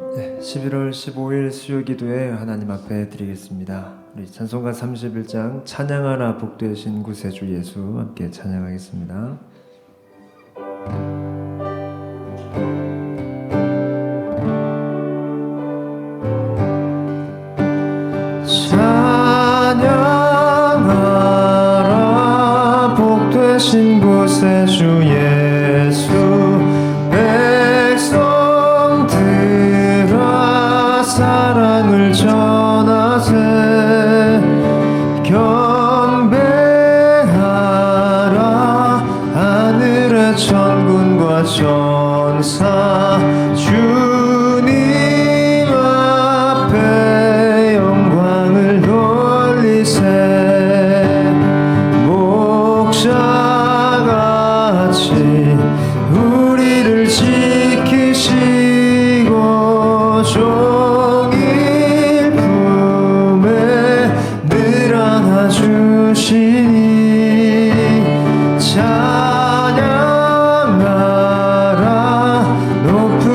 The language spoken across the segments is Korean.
11월 15일 수요기도에 하나님 앞에 드리겠습니다. 우리 찬송가 31장 찬양하라 복되신 구세주 예수 함께 찬양하겠습니다. 찬양하라 복되신 구세주 예수 백성들아 사랑을 전하세 경배하라 하늘의 천군과 전사 주님 앞에 영광을 돌리세 목자같이 우리를 지키시고 종일 품에 늘 안아주시니 찬양하라 높은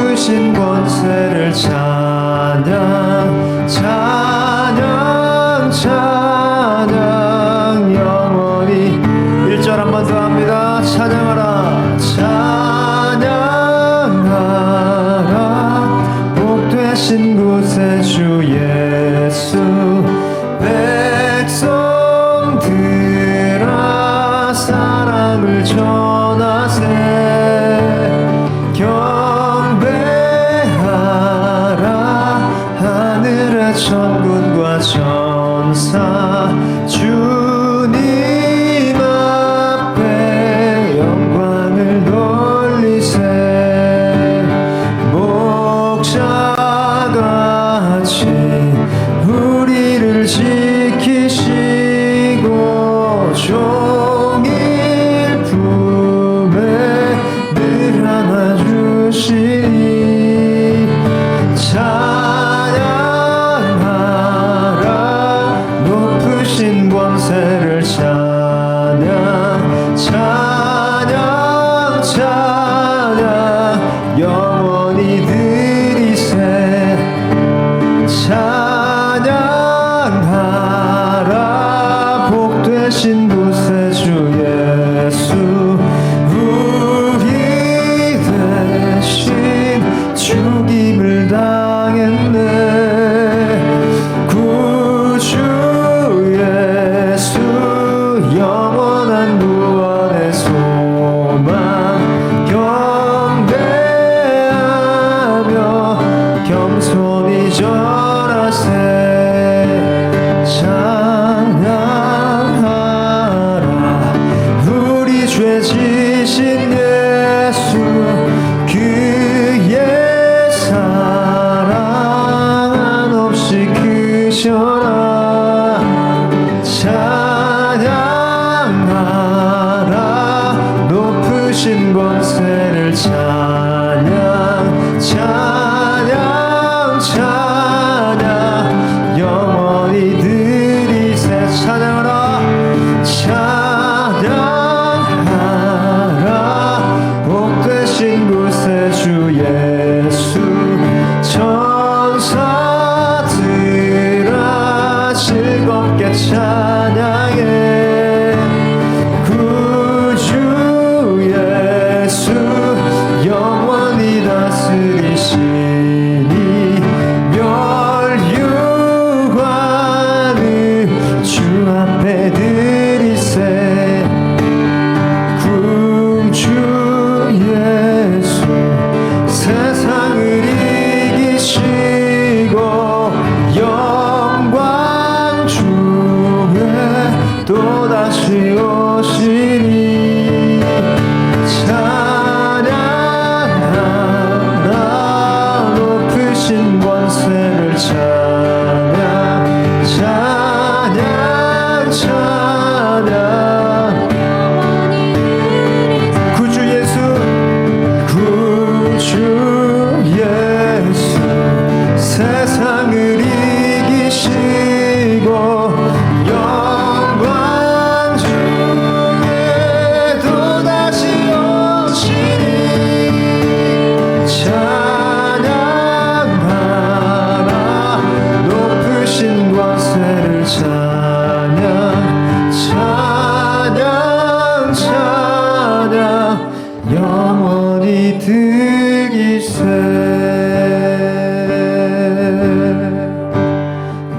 즐기세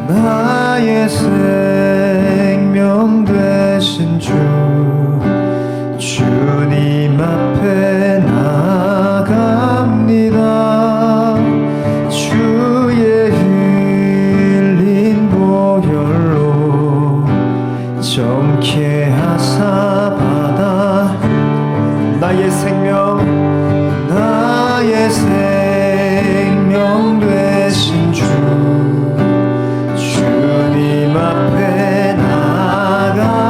나의 생명 되신 주 주님 앞에 나아갑니다. 주의 흘린 보혈로 정케 하사 받아 나의 생명 되신 주 주님 앞에 나아갑니다.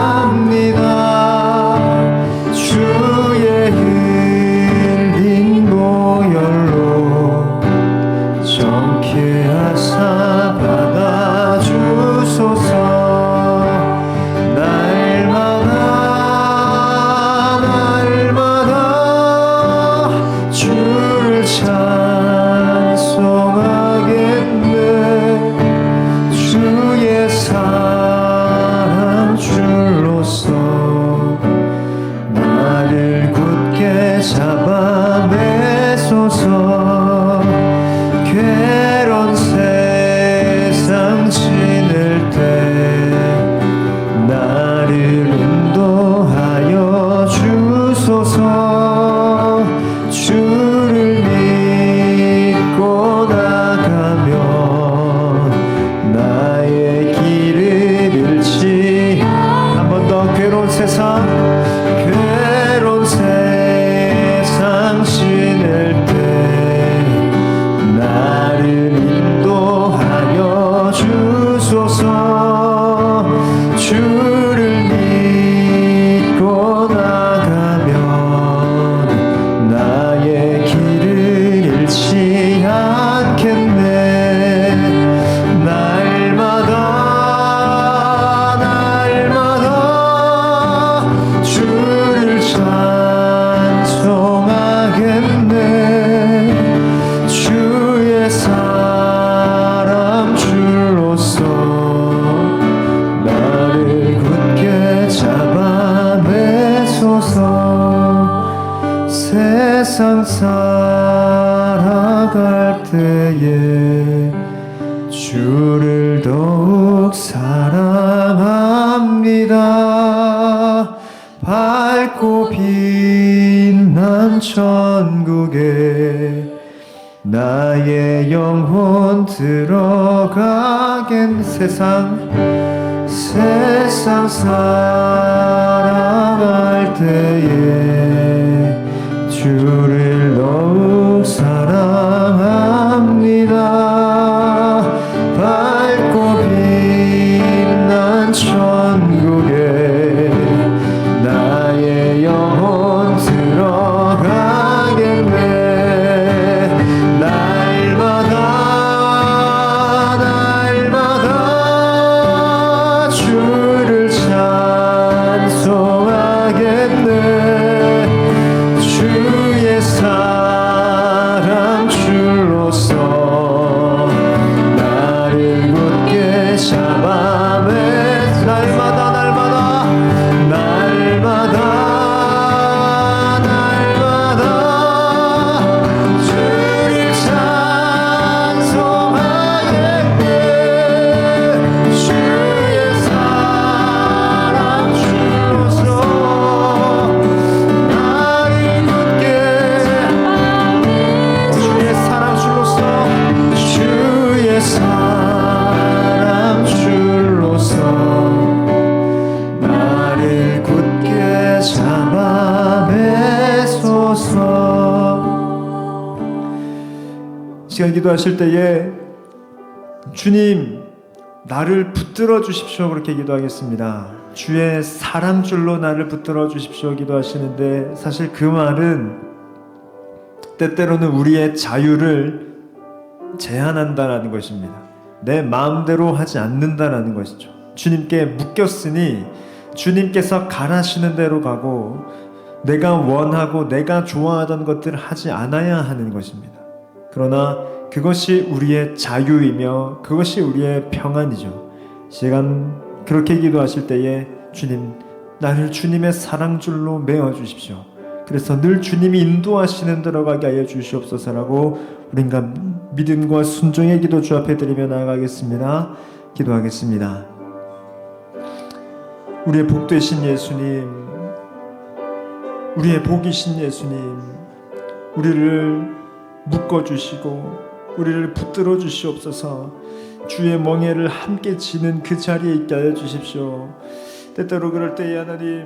주의 흘린 보혈로 정케 하사 받아 주소서. 날마다 주를 찬송하겠네. 주의 사랑 줄로서 나를 굳게 잡아내소서. 괴로운 세상 지낼 때 나를 인도하여 주소서. 주를 믿고 나가면 나의 길을 잃지. 한 번 더. 괴로운 세상 지낼 때 나를 인도하여 주소서. 주를 믿고 나가면 나의 길을 잃지 않겠네. 날마다 주를 찬송하겠네. 주의 사랑 줄로서 나를 굳게 잡아내소서. 세상 살아갈 때에 주를 더욱 사랑합니다. 밝고 빛난 천국에 나의 영혼 들어가겠네. 세상 살아갈 때에 주를 더욱 사랑합니다. 밝고 빛난 천국에 나의 영혼 들어가겠네. 날마다 주를 찬송하겠네. 주의 사랑 줄로서 나를 굳게 잡아내. 날마다 주를 찬송하겠네. 주의 사랑 줄로서 나를 굳게. 주의 사랑 줄로서 주의 사랑 줄로서 나를 굳게 잡아내소서. 시간 기도하실 때에 주님 나를 붙들어 주십시오 그렇게 기도하겠습니다. 주의 사랑줄로 나를 붙들어 주십시오 기도하시는데, 사실 그 말은 때때로는 우리의 자유를 제한한다라는 것입니다. 내 마음대로 하지 않는다라는 것이죠. 주님께 묶였으니 주님께서 가라시는 대로 가고 내가 원하고 내가 좋아하던 것들을 하지 않아야 하는 것입니다. 그러나 그것이 우리의 자유이며 그것이 우리의 평안이죠. 시간 그렇게 기도하실 때에 주님 나를 주님의 사랑줄로 메어 주십시오. 그래서 늘 주님이 인도하시는 대로 가게 하여 주시옵소서라고 우리가 믿음과 순종의 기도 주 앞에 드리며 나아가겠습니다. 기도하겠습니다. 우리의 복되신 예수님, 우리의 복이신 예수님, 우리를 묶어주시고 우리를 붙들어 주시옵소서. 주의 멍에를 함께 지는 그 자리에 있게 하여 주십시오. 때때로 그럴 때에 하나님,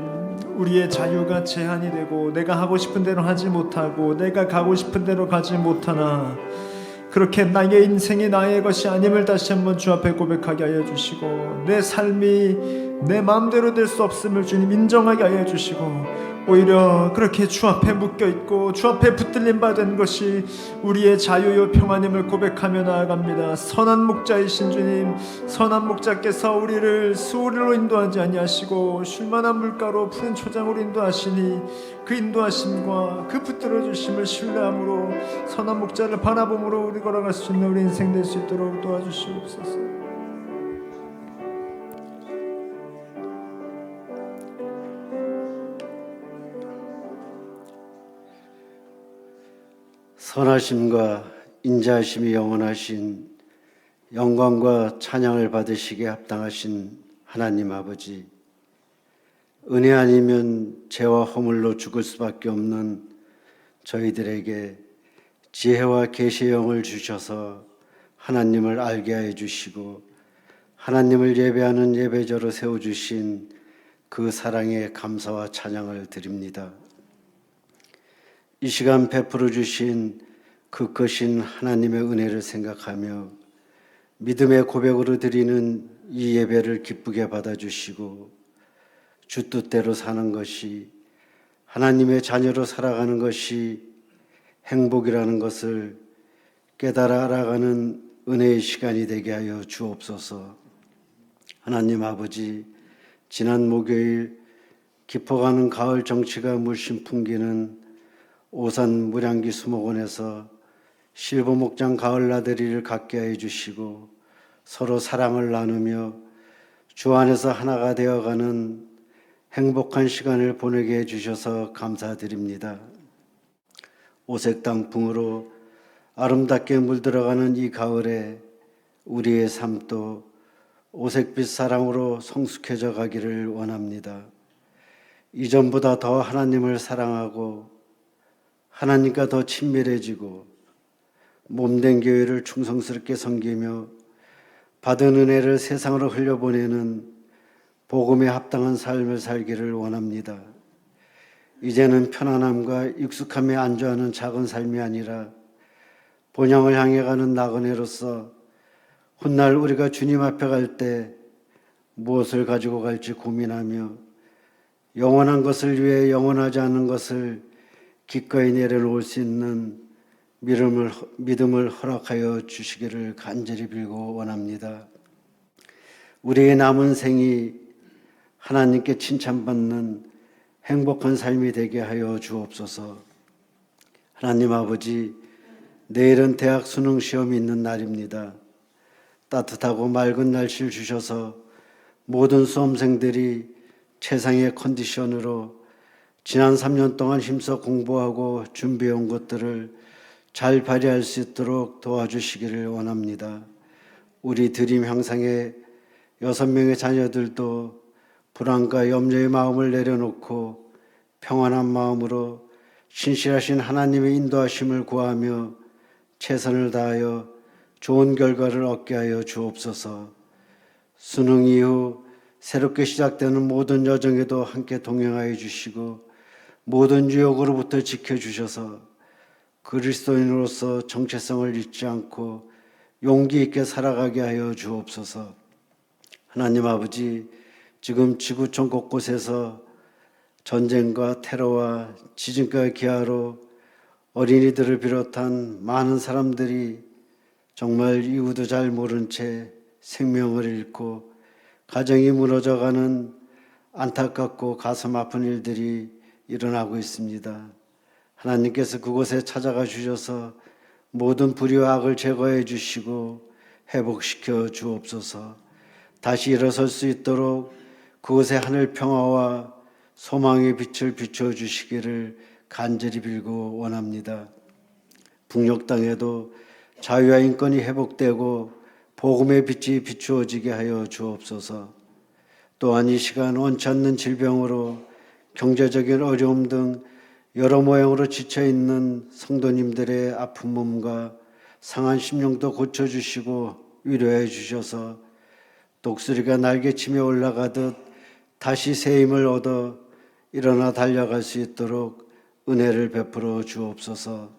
우리의 자유가 제한이 되고 내가 하고 싶은 대로 하지 못하고 내가 가고 싶은 대로 가지 못하나 그렇게 나의 인생이 나의 것이 아님을 다시 한번 주 앞에 고백하게 하여 주시고 내 삶이 내 마음대로 될 수 없음을 주님 인정하게 하여 주시고 오히려 그렇게 주 앞에 묶여있고 주 앞에 붙들림 받은 것이 우리의 자유요 평안임을 고백하며 나아갑니다. 선한 목자이신 주님, 선한 목자께서 우리를 수오리로 인도하지 아니하시고 쉴만한 물가로 푸른 초장으로 인도하시니 그 인도하심과 그 붙들어 주심을 신뢰함으로 선한 목자를 바라봄으로 우리 걸어갈 수 있는 우리 인생 될 수 있도록 도와주시옵소서. 선하심과 인자하심이 영원하신 영광과 찬양을 받으시기에 합당하신 하나님 아버지, 은혜 아니면 죄와 허물로 죽을 수밖에 없는 저희들에게 지혜와 계시의 영을 주셔서 하나님을 알게 해 주시고 하나님을 예배하는 예배자로 세워주신 그 사랑에 감사와 찬양을 드립니다. 이 시간 베풀어 주신 그 크신 하나님의 은혜를 생각하며 믿음의 고백으로 드리는 이 예배를 기쁘게 받아주시고 주 뜻대로 사는 것이, 하나님의 자녀로 살아가는 것이 행복이라는 것을 깨달아 알아가는 은혜의 시간이 되게 하여 주옵소서. 하나님 아버지, 지난 목요일 깊어가는 가을 정취가 물씬 풍기는 오산 무량기 수목원에서 실버목장 가을 나들이를 갖게 해 주시고 서로 사랑을 나누며 주 안에서 하나가 되어가는 행복한 시간을 보내게 해 주셔서 감사드립니다. 오색 단풍으로 아름답게 물들어가는 이 가을에 우리의 삶도 오색빛 사랑으로 성숙해져 가기를 원합니다. 이전보다 더 하나님을 사랑하고 하나님과 더 친밀해지고 몸된 교회를 충성스럽게 섬기며 받은 은혜를 세상으로 흘려보내는 복음에 합당한 삶을 살기를 원합니다. 이제는 편안함과 익숙함에 안주하는 작은 삶이 아니라 본향을 향해 가는 나그네로서 훗날 우리가 주님 앞에 갈 때 무엇을 가지고 갈지 고민하며 영원한 것을 위해 영원하지 않은 것을 기꺼이 내려놓을 수 있는 믿음을 허락하여 주시기를 간절히 빌고 원합니다. 우리의 남은 생이 하나님께 칭찬받는 행복한 삶이 되게 하여 주옵소서. 하나님 아버지, 내일은 대학 수능 시험이 있는 날입니다. 따뜻하고 맑은 날씨를 주셔서 모든 수험생들이 최상의 컨디션으로 지난 3년 동안 힘써 공부하고 준비해온 것들을 잘 발휘할 수 있도록 도와주시기를 원합니다. 우리 드림 형상의 6명의 자녀들도 불안과 염려의 마음을 내려놓고 평안한 마음으로 신실하신 하나님의 인도하심을 구하며 최선을 다하여 좋은 결과를 얻게 하여 주옵소서. 수능 이후 새롭게 시작되는 모든 여정에도 함께 동행하여 주시고 모든 유혹으로부터 지켜주셔서 그리스도인으로서 정체성을 잊지 않고 용기 있게 살아가게 하여 주옵소서. 하나님 아버지, 지금 지구촌 곳곳에서 전쟁과 테러와 지진과 기아로 어린이들을 비롯한 많은 사람들이 정말 이유도 잘 모른 채 생명을 잃고 가정이 무너져가는 안타깝고 가슴 아픈 일들이 일어나고 있습니다. 하나님께서 그곳에 찾아가 주셔서 모든 불의와 악을 제거해 주시고 회복시켜 주옵소서. 다시 일어설 수 있도록 그곳에 하늘 평화와 소망의 빛을 비춰 주시기를 간절히 빌고 원합니다. 북녘 땅에도 자유와 인권이 회복되고 복음의 빛이 비추어지게 하여 주옵소서. 또한 이 시간 원치 않는 질병으로 경제적인 어려움 등 여러 모양으로 지쳐있는 성도님들의 아픈 몸과 상한 심령도 고쳐주시고 위로해 주셔서 독수리가 날개치며 올라가듯 다시 새 힘을 얻어 일어나 달려갈 수 있도록 은혜를 베풀어 주옵소서.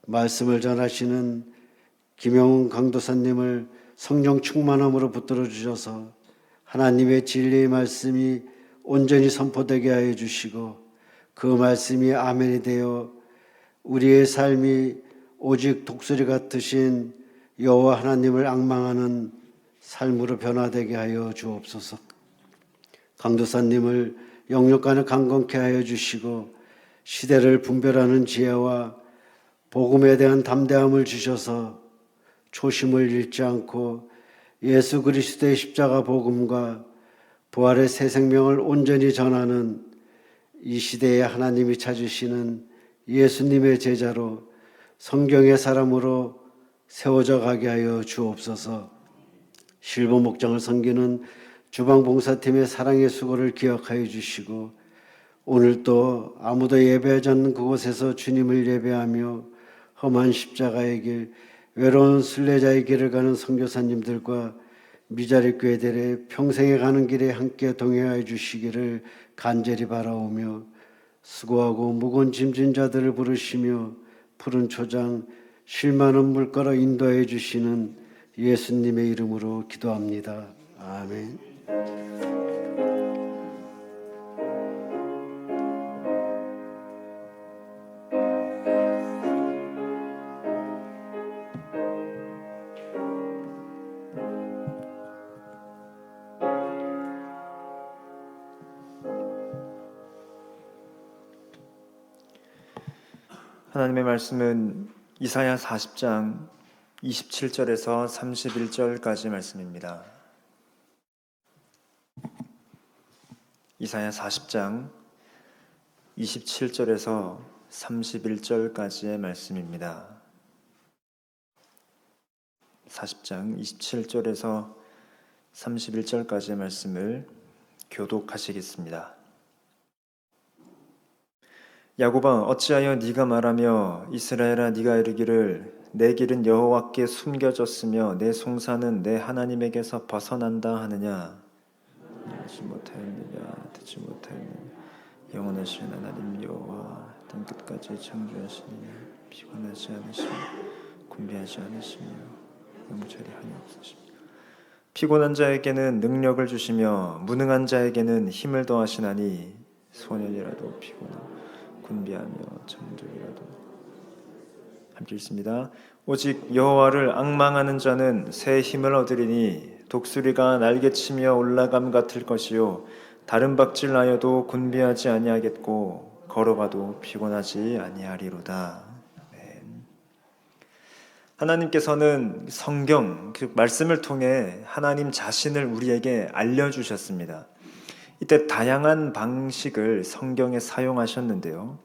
말씀을 전하시는 김영훈 강도사님을 성령 충만함으로 붙들어 주셔서 하나님의 진리의 말씀이 온전히 선포되게 하여 주시고 그 말씀이 아멘이 되어 우리의 삶이 오직 독수리 같으신 여호와 하나님을 앙망하는 삶으로 변화되게 하여 주옵소서. 강도사님을 영육간에 강건케 하여 주시고 시대를 분별하는 지혜와 복음에 대한 담대함을 주셔서 초심을 잃지 않고 예수 그리스도의 십자가 복음과 부활의 새 생명을 온전히 전하는 이 시대에 하나님이 찾으시는 예수님의 제자로 성경의 사람으로 세워져 가게 하여 주옵소서. 실버 목장을 섬기는 주방봉사팀의 사랑의 수고를 기억하여 주시고 오늘 또 아무도 예배하지 않는 그곳에서 주님을 예배하며 험한 십자가의 길, 외로운 순례자의 길을 가는 선교사님들과 미자리 교회들의 평생에 가는 길에 함께 동행하여 주시기를 간절히 바라오며 수고하고 무거운 짐진 자들을 부르시며 푸른 초장 쉴 많은 물가로 인도해 주시는 예수님의 이름으로 기도합니다. 아멘. 하나님의 말씀은 이사야 40장 27절에서 31절까지 말씀입니다. 이사야 40장 27절에서 31절까지의 말씀입니다. 40장 27절에서 31절까지의 말씀을 교독하시겠습니다. 야곱아 어찌하여 네가 말하며 이스라엘아 네가 이르기를 내 길은 여호와께 숨겨졌으며 내 송사는 내 하나님에게서 벗어난다 하느냐. 알지 못하였느냐 듣지 못하였느냐. 영원하신 하나님 여호와 땅 끝까지 창조하시느냐. 피곤하지 않으시며 곤비하지 않으시며 영절이 한이 없으시며 피곤한 자에게는 능력을 주시며 무능한 자에게는 힘을 더하시나니 소년이라도 피곤하고 곤비하며 잠들이라도 함께 읽습니다. 오직 여호와를 앙망하는 자는 새 힘을 얻으리니 독수리가 날개치며 올라감 같을 것이요 다른 박질하여도 곤비하지 아니하겠고 걸어가도 피곤하지 아니하리로다. 아멘. 하나님께서는 성경 그 말씀을 통해 하나님 자신을 우리에게 알려주셨습니다. 이때 다양한 방식을 성경에 사용하셨는데요.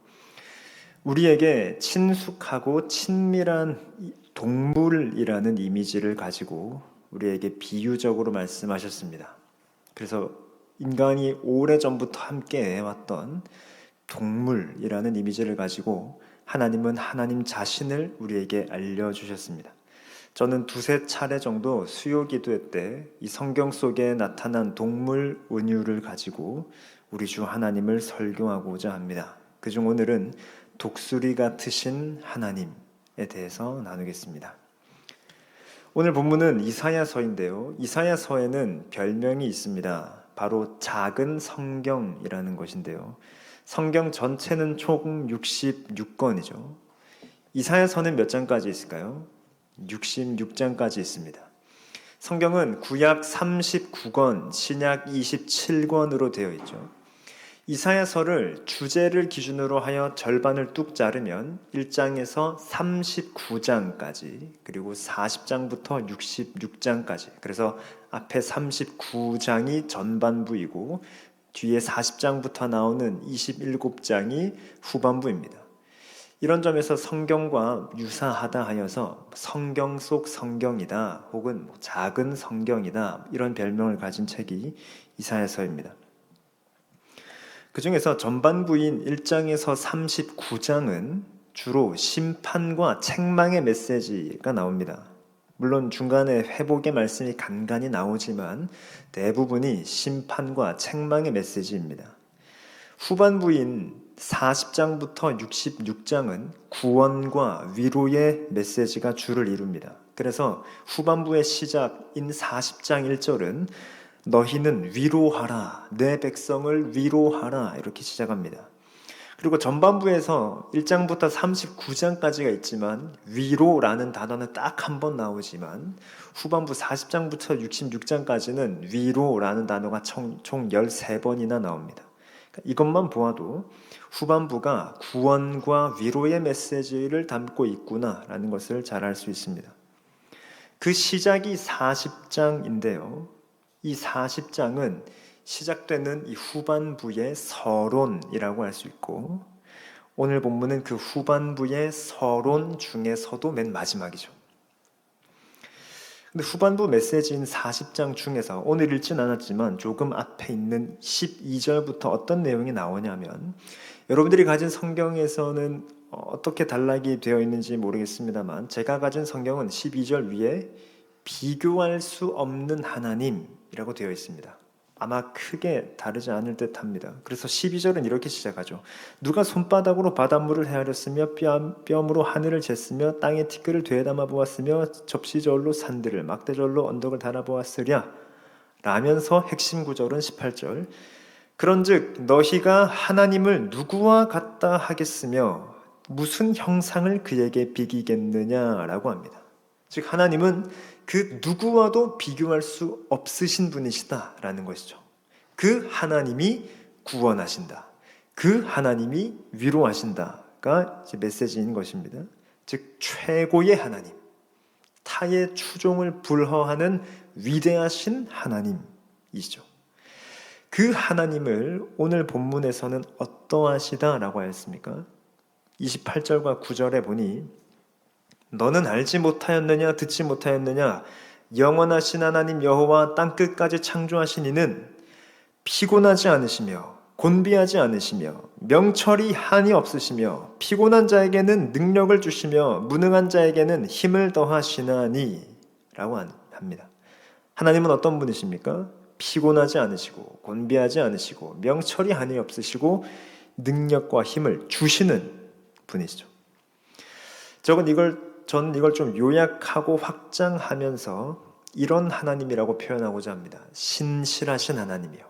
우리에게 친숙하고 친밀한 동물이라는 이미지를 가지고 우리에게 비유적으로 말씀하셨습니다. 그래서 인간이 오래전부터 함께 해왔던 동물이라는 이미지를 가지고 하나님은 하나님 자신을 우리에게 알려주셨습니다. 저는 두세 차례 정도 수요 기도회 때 이 성경 속에 나타난 동물 은유를 가지고 우리 주 하나님을 설교하고자 합니다. 그중 오늘은 독수리 같으신 하나님에 대해서 나누겠습니다. 오늘 본문은 이사야서인데요. 이사야서에는 별명이 있습니다. 바로 작은 성경이라는 것인데요. 성경 전체는 총 66권이죠. 이사야서는 몇 장까지 있을까요? 66장까지 있습니다. 성경은 구약 39권, 신약 27권으로 되어 있죠. 이사야서를 주제를 기준으로 하여 절반을 뚝 자르면 1장에서 39장까지 그리고 40장부터 66장까지 그래서 앞에 39장이 전반부이고 뒤에 40장부터 나오는 27장이 후반부입니다. 이런 점에서 성경과 유사하다 하여서 성경 속 성경이다 혹은 작은 성경이다 이런 별명을 가진 책이 이사야서입니다. 그 중에서 전반부인 1장에서 39장은 주로 심판과 책망의 메시지가 나옵니다. 물론 중간에 회복의 말씀이 간간히 나오지만 대부분이 심판과 책망의 메시지입니다. 후반부인 40장부터 66장은 구원과 위로의 메시지가 주를 이룹니다. 그래서 후반부의 시작인 40장 1절은 너희는 위로하라, 내 백성을 위로하라 이렇게 시작합니다. 그리고 전반부에서 1장부터 39장까지가 있지만 위로라는 단어는 딱 한 번 나오지만 후반부 40장부터 66장까지는 위로라는 단어가 총 13번이나 나옵니다. 이것만 보아도 후반부가 구원과 위로의 메시지를 담고 있구나라는 것을 잘 알 수 있습니다. 그 시작이 40장인데요. 이 40장은 시작되는 이 후반부의 서론이라고 할 수 있고 오늘 본문은 그 후반부의 서론 중에서도 맨 마지막이죠. 근데 후반부 메시지인 40장 중에서 오늘 읽진 않았지만 조금 앞에 있는 12절부터 어떤 내용이 나오냐면 여러분들이 가진 성경에서는 어떻게 단락이 되어 있는지 모르겠습니다만 제가 가진 성경은 12절 위에 비교할 수 없는 하나님이라고 되어 있습니다. 아마 크게 다르지 않을 듯합니다. 그래서 12절은 이렇게 시작하죠. 누가 손바닥으로 바닷물을 헤아렸으며 뼘으로 하늘을 쟀으며 땅의 티끌을 되담아 보았으며 접시절로 산들을 막대절로 언덕을 달아보았으랴 라면서 핵심 구절은 18절 그런즉 너희가 하나님을 누구와 같다 하겠으며 무슨 형상을 그에게 비기겠느냐라고 합니다. 즉 하나님은 그 누구와도 비교할 수 없으신 분이시다라는 것이죠. 그 하나님이 구원하신다. 그 하나님이 위로하신다가 이제 메시지인 것입니다. 즉 최고의 하나님, 타의 추종을 불허하는 위대하신 하나님이시죠. 그 하나님을 오늘 본문에서는 어떠하시다라고 하였습니까? 28절과 9절에 보니 너는 알지 못하였느냐 듣지 못하였느냐 영원하신 하나님 여호와 땅끝까지 창조하신 이는 피곤하지 않으시며 곤비하지 않으시며 명철이 한이 없으시며 피곤한 자에게는 능력을 주시며 무능한 자에게는 힘을 더하시나니 라고 합니다. 하나님은 어떤 분이십니까? 피곤하지 않으시고 곤비하지 않으시고 명철이 한이 없으시고 능력과 힘을 주시는 분이시죠. 저는 이걸 좀 요약하고 확장하면서 이런 하나님이라고 표현하고자 합니다. 신실하신 하나님이요.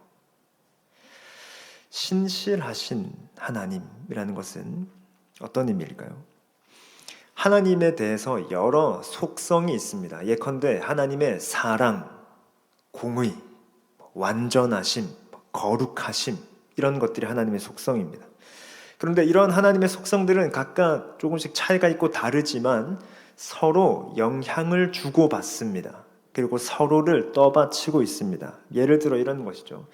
신실하신 하나님이라는 것은 어떤 의미일까요? 하나님에 대해서 여러 속성이 있습니다. 예컨대 하나님의 사랑, 공의, 완전하심, 거룩하심 이런 것들이 하나님의 속성입니다. 그런데 이런 하나님의 속성들은 각각 조금씩 차이가 있고 다르지만 서로 영향을 주고받습니다. 그리고 서로를 떠받치고 있습니다. 예를 들어 이런 것이죠.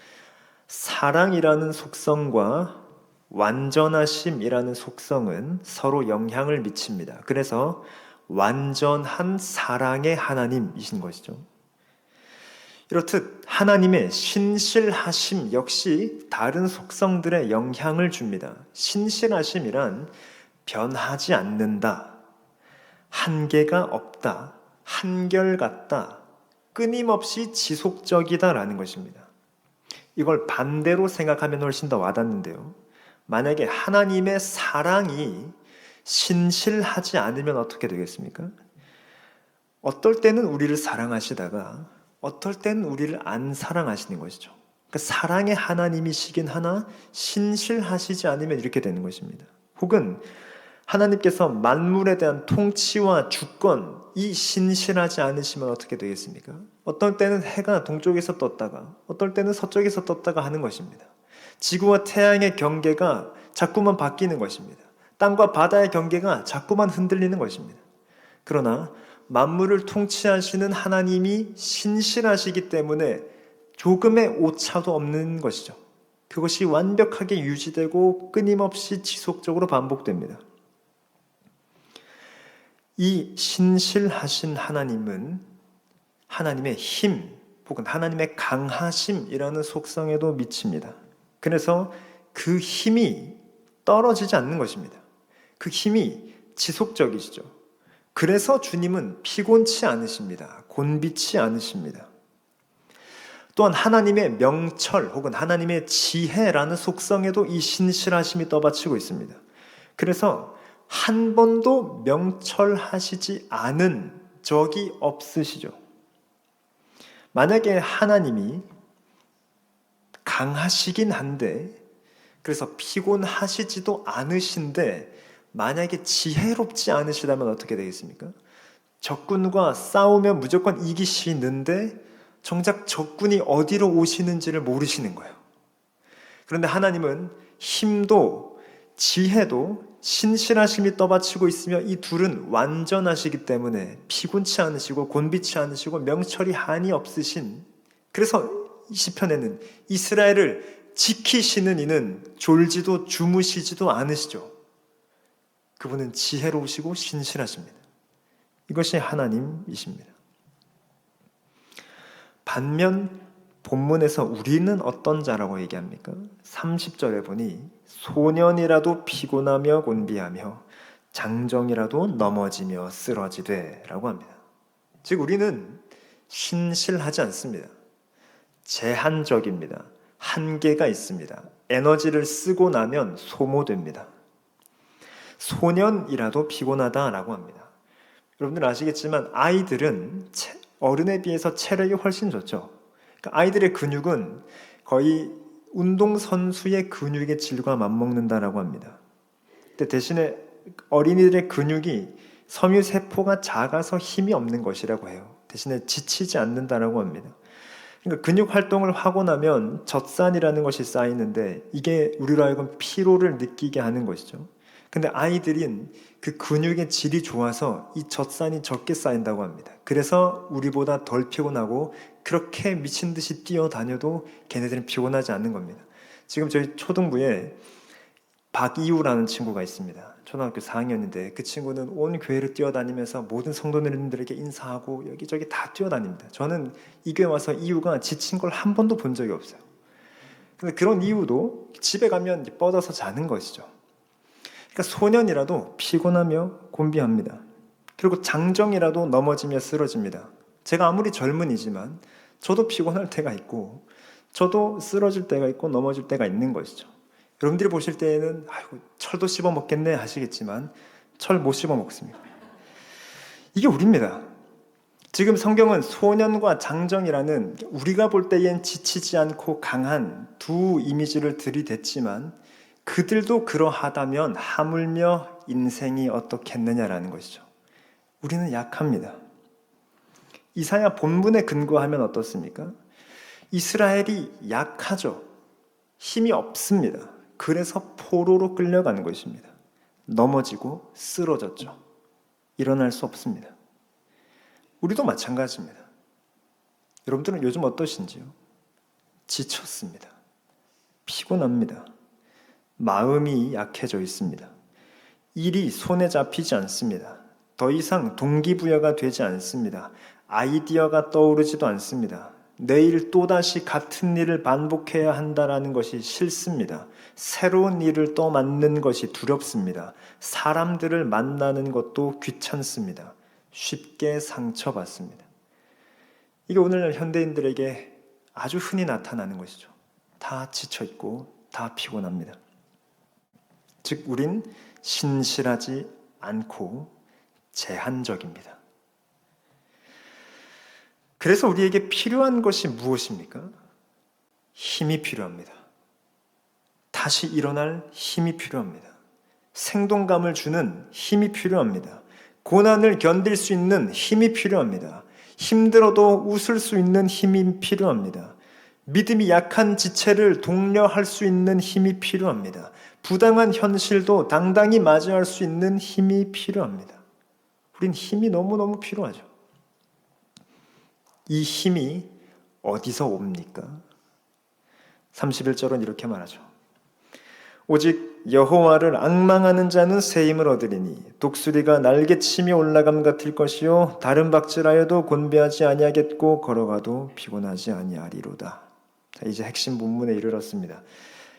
사랑이라는 속성과 완전하심이라는 속성은 서로 영향을 미칩니다. 그래서 완전한 사랑의 하나님이신 것이죠. 이렇듯 하나님의 신실하심 역시 다른 속성들에 영향을 줍니다. 신실하심이란 변하지 않는다, 한계가 없다, 한결같다, 끊임없이 지속적이다라는 것입니다. 이걸 반대로 생각하면 훨씬 더 와닿는데요. 만약에 하나님의 사랑이 신실하지 않으면 어떻게 되겠습니까? 어떨 때는 우리를 사랑하시다가 어떨 때는 우리를 안 사랑하시는 것이죠. 그러니까 사랑의 하나님이시긴 하나 신실하시지 않으면 이렇게 되는 것입니다. 혹은 하나님께서 만물에 대한 통치와 주권 이 신실하지 않으시면 어떻게 되겠습니까? 어떤 때는 해가 동쪽에서 떴다가 어떨 때는 서쪽에서 떴다가 하는 것입니다. 지구와 태양의 경계가 자꾸만 바뀌는 것입니다. 땅과 바다의 경계가 자꾸만 흔들리는 것입니다. 그러나 만물을 통치하시는 하나님이 신실하시기 때문에 조금의 오차도 없는 것이죠. 그것이 완벽하게 유지되고 끊임없이 지속적으로 반복됩니다. 이 신실하신 하나님은 하나님의 힘 혹은 하나님의 강하심이라는 속성에도 미칩니다. 그래서 그 힘이 떨어지지 않는 것입니다. 그 힘이 지속적이시죠. 그래서 주님은 피곤치 않으십니다. 곤비치 않으십니다. 또한 하나님의 명철 혹은 하나님의 지혜라는 속성에도 이 신실하심이 떠받치고 있습니다. 그래서 한 번도 명철하시지 않은 적이 없으시죠. 만약에 하나님이 강하시긴 한데 그래서 피곤하시지도 않으신데 만약에 지혜롭지 않으시다면 어떻게 되겠습니까? 적군과 싸우면 무조건 이기시는데 정작 적군이 어디로 오시는지를 모르시는 거예요. 그런데 하나님은 힘도 지혜도 신실하심이 떠받치고 있으며 이 둘은 완전하시기 때문에 피곤치 않으시고 곤비치 않으시고 명철이 한이 없으신, 그래서 이 시편에는 이스라엘을 지키시는 이는 졸지도 주무시지도 않으시죠. 그분은 지혜로우시고 신실하십니다. 이것이 하나님이십니다. 반면 본문에서 우리는 어떤 자라고 얘기합니까? 30절에 보니 소년이라도 피곤하며 곤비하며 장정이라도 넘어지며 쓰러지되 라고 합니다. 즉 우리는 신실하지 않습니다. 제한적입니다. 한계가 있습니다. 에너지를 쓰고 나면 소모됩니다. 소년이라도 피곤하다라고 합니다. 여러분들 아시겠지만 아이들은 어른에 비해서 체력이 훨씬 좋죠. 그러니까 아이들의 근육은 거의 운동선수의 근육의 질과 맞먹는다라고 합니다. 근데 대신에 어린이들의 근육이 섬유세포가 작아서 힘이 없는 것이라고 해요. 대신에 지치지 않는다라고 합니다. 그러니까 근육 활동을 하고 나면 젖산이라는 것이 쌓이는데 이게 우리로 하여금 피로를 느끼게 하는 것이죠. 근데 아이들은 그 근육의 질이 좋아서 이 젖산이 적게 쌓인다고 합니다. 그래서 우리보다 덜 피곤하고 그렇게 미친 듯이 뛰어다녀도 걔네들은 피곤하지 않는 겁니다. 지금 저희 초등부에 박이우라는 친구가 있습니다. 초등학교 4학년인데 그 친구는 온 교회를 뛰어다니면서 모든 성도님들에게 인사하고 여기저기 다 뛰어다닙니다. 저는 이 교회 와서 이유가 지친 걸 한 번도 본 적이 없어요. 근데 그런 이유도 집에 가면 뻗어서 자는 것이죠. 그러니까 소년이라도 피곤하며 곤비합니다. 그리고 장정이라도 넘어지며 쓰러집니다. 제가 아무리 젊은이지만 저도 피곤할 때가 있고 저도 쓰러질 때가 있고 넘어질 때가 있는 것이죠. 여러분들이 보실 때에는 아이고 철도 씹어 먹겠네 하시겠지만 철 못 씹어 먹습니다. 이게 우리입니다. 지금 성경은 소년과 장정이라는 우리가 볼 때엔 지치지 않고 강한 두 이미지를 들이댔지만 그들도 그러하다면 하물며 인생이 어떻겠느냐라는 것이죠. 우리는 약합니다. 이사야 본문에 근거하면 어떻습니까? 이스라엘이 약하죠. 힘이 없습니다. 그래서 포로로 끌려가는 것입니다. 넘어지고 쓰러졌죠. 일어날 수 없습니다. 우리도 마찬가지입니다. 여러분들은 요즘 어떠신지요? 지쳤습니다. 피곤합니다. 마음이 약해져 있습니다. 일이 손에 잡히지 않습니다. 더 이상 동기부여가 되지 않습니다. 아이디어가 떠오르지도 않습니다. 내일 또다시 같은 일을 반복해야 한다는 것이 싫습니다. 새로운 일을 또 맡는 것이 두렵습니다. 사람들을 만나는 것도 귀찮습니다. 쉽게 상처받습니다. 이게 오늘날 현대인들에게 아주 흔히 나타나는 것이죠. 다 지쳐있고 다 피곤합니다. 즉 우린 신실하지 않고 제한적입니다. 그래서 우리에게 필요한 것이 무엇입니까? 힘이 필요합니다. 다시 일어날 힘이 필요합니다. 생동감을 주는 힘이 필요합니다. 고난을 견딜 수 있는 힘이 필요합니다. 힘들어도 웃을 수 있는 힘이 필요합니다. 믿음이 약한 지체를 독려할 수 있는 힘이 필요합니다. 부당한 현실도 당당히 맞이할 수 있는 힘이 필요합니다. 우린 힘이 너무너무 필요하죠. 이 힘이 어디서 옵니까? 31절은 이렇게 말하죠. 오직 여호와를 앙망하는 자는 새 힘을 얻으리니 독수리가 날개치며 올라감 같을 것이요 다른 박질하여도 곤배하지 아니하겠고 걸어가도 피곤하지 아니하리로다. 자, 이제 핵심 본문에 이르렀습니다.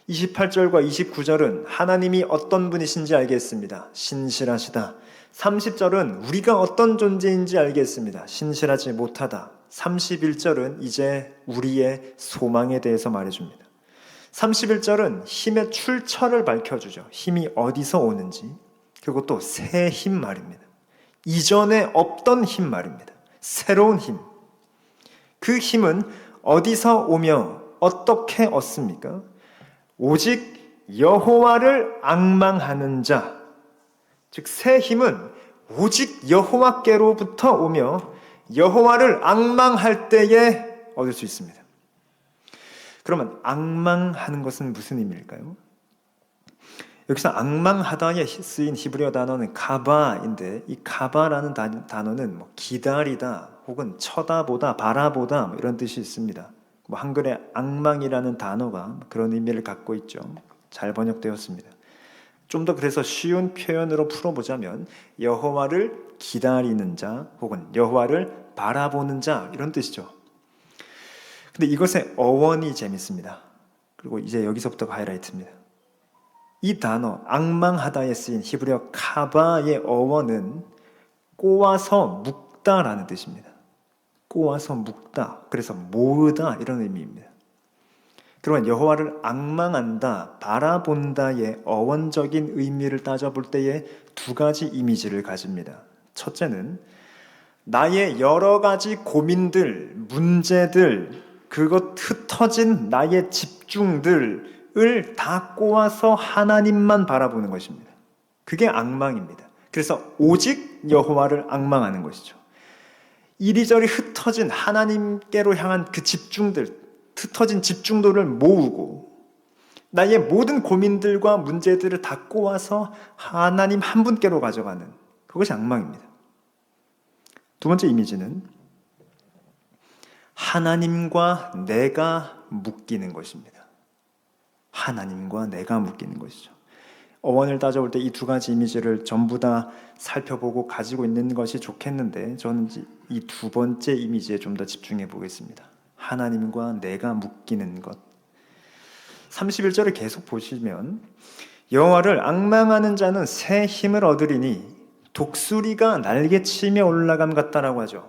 28절과 29절은 하나님이 어떤 분이신지 알겠습니다. 신실하시다. 30절은 우리가 어떤 존재인지 알겠습니다. 신실하지 못하다. 31절은 이제 우리의 소망에 대해서 말해줍니다. 31절은 힘의 출처를 밝혀주죠. 힘이 어디서 오는지. 그것도 새 힘 말입니다. 이전에 없던 힘 말입니다. 새로운 힘. 그 힘은 어디서 오며 어떻게 얻습니까? 오직 여호와를 앙망하는 자. 즉 새 힘은 오직 여호와께로부터 오며 여호와를 앙망할 때에 얻을 수 있습니다. 그러면 앙망하는 것은 무슨 의미일까요? 여기서 앙망하다에 쓰인 히브리어 단어는 가바인데 이 가바라는 단어는 뭐 기다리다 혹은 쳐다보다 바라보다 뭐 이런 뜻이 있습니다. 뭐 한글에 앙망이라는 단어가 그런 의미를 갖고 있죠. 잘 번역되었습니다. 좀 더 그래서 쉬운 표현으로 풀어보자면 여호와를 기다리는 자 혹은 여호와를 바라보는 자 이런 뜻이죠. 근데 이것의 어원이 재밌습니다. 그리고 이제 여기서부터가 하이라이트입니다. 이 단어 앙망하다에 쓰인 히브리어 카바의 어원은 꼬아서 묶다라는 뜻입니다. 꼬아서 묶다, 그래서 모으다 이런 의미입니다. 그러면 여호와를 앙망한다, 바라본다의 어원적인 의미를 따져볼 때에 두 가지 이미지를 가집니다. 첫째는 나의 여러 가지 고민들, 문제들, 그것 흩어진 나의 집중들을 다 꼬아서 하나님만 바라보는 것입니다. 그게 앙망입니다. 그래서 오직 여호와를 앙망하는 것이죠. 이리저리 흩어진 하나님께로 향한 그 집중들, 흩어진 집중도를 모으고 나의 모든 고민들과 문제들을 다 꼬아서 하나님 한 분께로 가져가는 그것이 앙망입니다. 두 번째 이미지는 하나님과 내가 묶이는 것입니다. 하나님과 내가 묶이는 것이죠. 어원을 따져볼 때 이 두 가지 이미지를 전부 다 살펴보고 가지고 있는 것이 좋겠는데 저는 이 두 번째 이미지에 좀 더 집중해 보겠습니다. 하나님과 내가 묶이는 것. 31절을 계속 보시면 여호와를 앙망하는 자는 새 힘을 얻으리니 독수리가 날개치며 올라감 같다라고 하죠.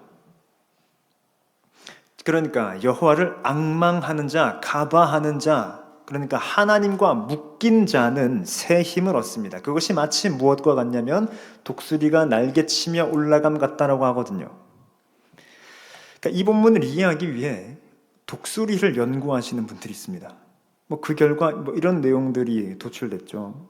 그러니까 여호와를 앙망하는 자, 가바하는 자, 그러니까 하나님과 묶인 자는 새 힘을 얻습니다. 그것이 마치 무엇과 같냐면 독수리가 날개치며 올라감 같다라고 하거든요. 그러니까 이 본문을 이해하기 위해 독수리를 연구하시는 분들이 있습니다. 그 결과 이런 내용들이 도출됐죠.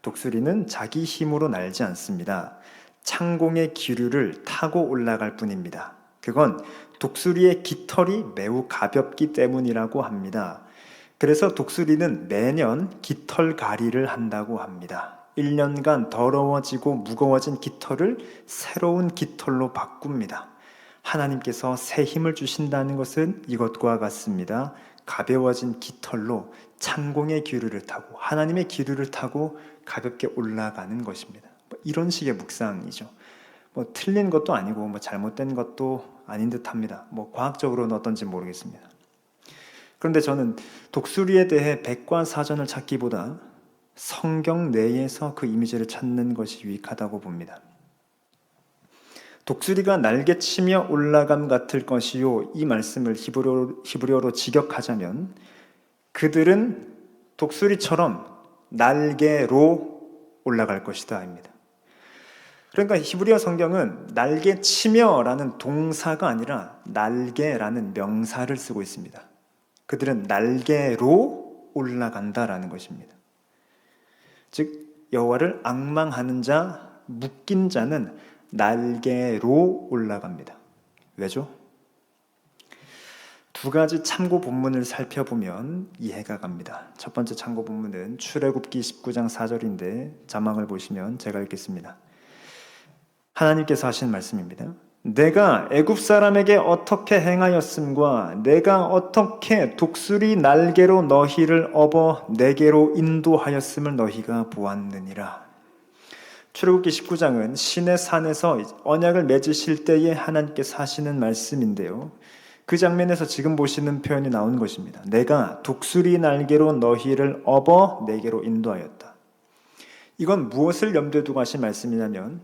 독수리는 자기 힘으로 날지 않습니다. 창공의 기류를 타고 올라갈 뿐입니다. 그건 독수리의 깃털이 매우 가볍기 때문이라고 합니다. 그래서 독수리는 매년 깃털갈이를 한다고 합니다. 1년간 더러워지고 무거워진 깃털을 새로운 깃털로 바꿉니다. 하나님께서 새 힘을 주신다는 것은 이것과 같습니다. 가벼워진 깃털로 창공의 기류를 타고 하나님의 기류를 타고 가볍게 올라가는 것입니다. 이런 식의 묵상이죠. 틀린 것도 아니고 잘못된 것도 아닌 듯합니다. 과학적으로는 어떤지 모르겠습니다. 그런데 저는 독수리에 대해 백과사전을 찾기보다 성경 내에서 그 이미지를 찾는 것이 유익하다고 봅니다. 독수리가 날개치며 올라감 같을 것이요, 이 말씀을 히브리어로 직역하자면 그들은 독수리처럼 날개로 올라갈 것이다 입니다. 그러니까 히브리어 성경은 날개치며라는 동사가 아니라 날개라는 명사를 쓰고 있습니다. 그들은 날개로 올라간다라는 것입니다. 즉 여호와를 앙망하는 자, 묶인 자는 날개로 올라갑니다. 왜죠? 두 가지 참고 본문을 살펴보면 이해가 갑니다. 첫 번째 참고 본문은 출애굽기 19장 4절인데 자막을 보시면 제가 읽겠습니다. 하나님께서 하신 말씀입니다. 내가 애굽 사람에게 어떻게 행하였음과 내가 어떻게 독수리 날개로 너희를 업어 내게로 인도하였음을 너희가 보았느니라. 출애굽기 19장은 신의 산에서 언약을 맺으실 때에 하나님께서 하시는 말씀인데요. 그 장면에서 지금 보시는 표현이 나오는 것입니다. 내가 독수리 날개로 너희를 업어 내게로 인도하였다. 이건 무엇을 염두에 두고 하신 말씀이냐면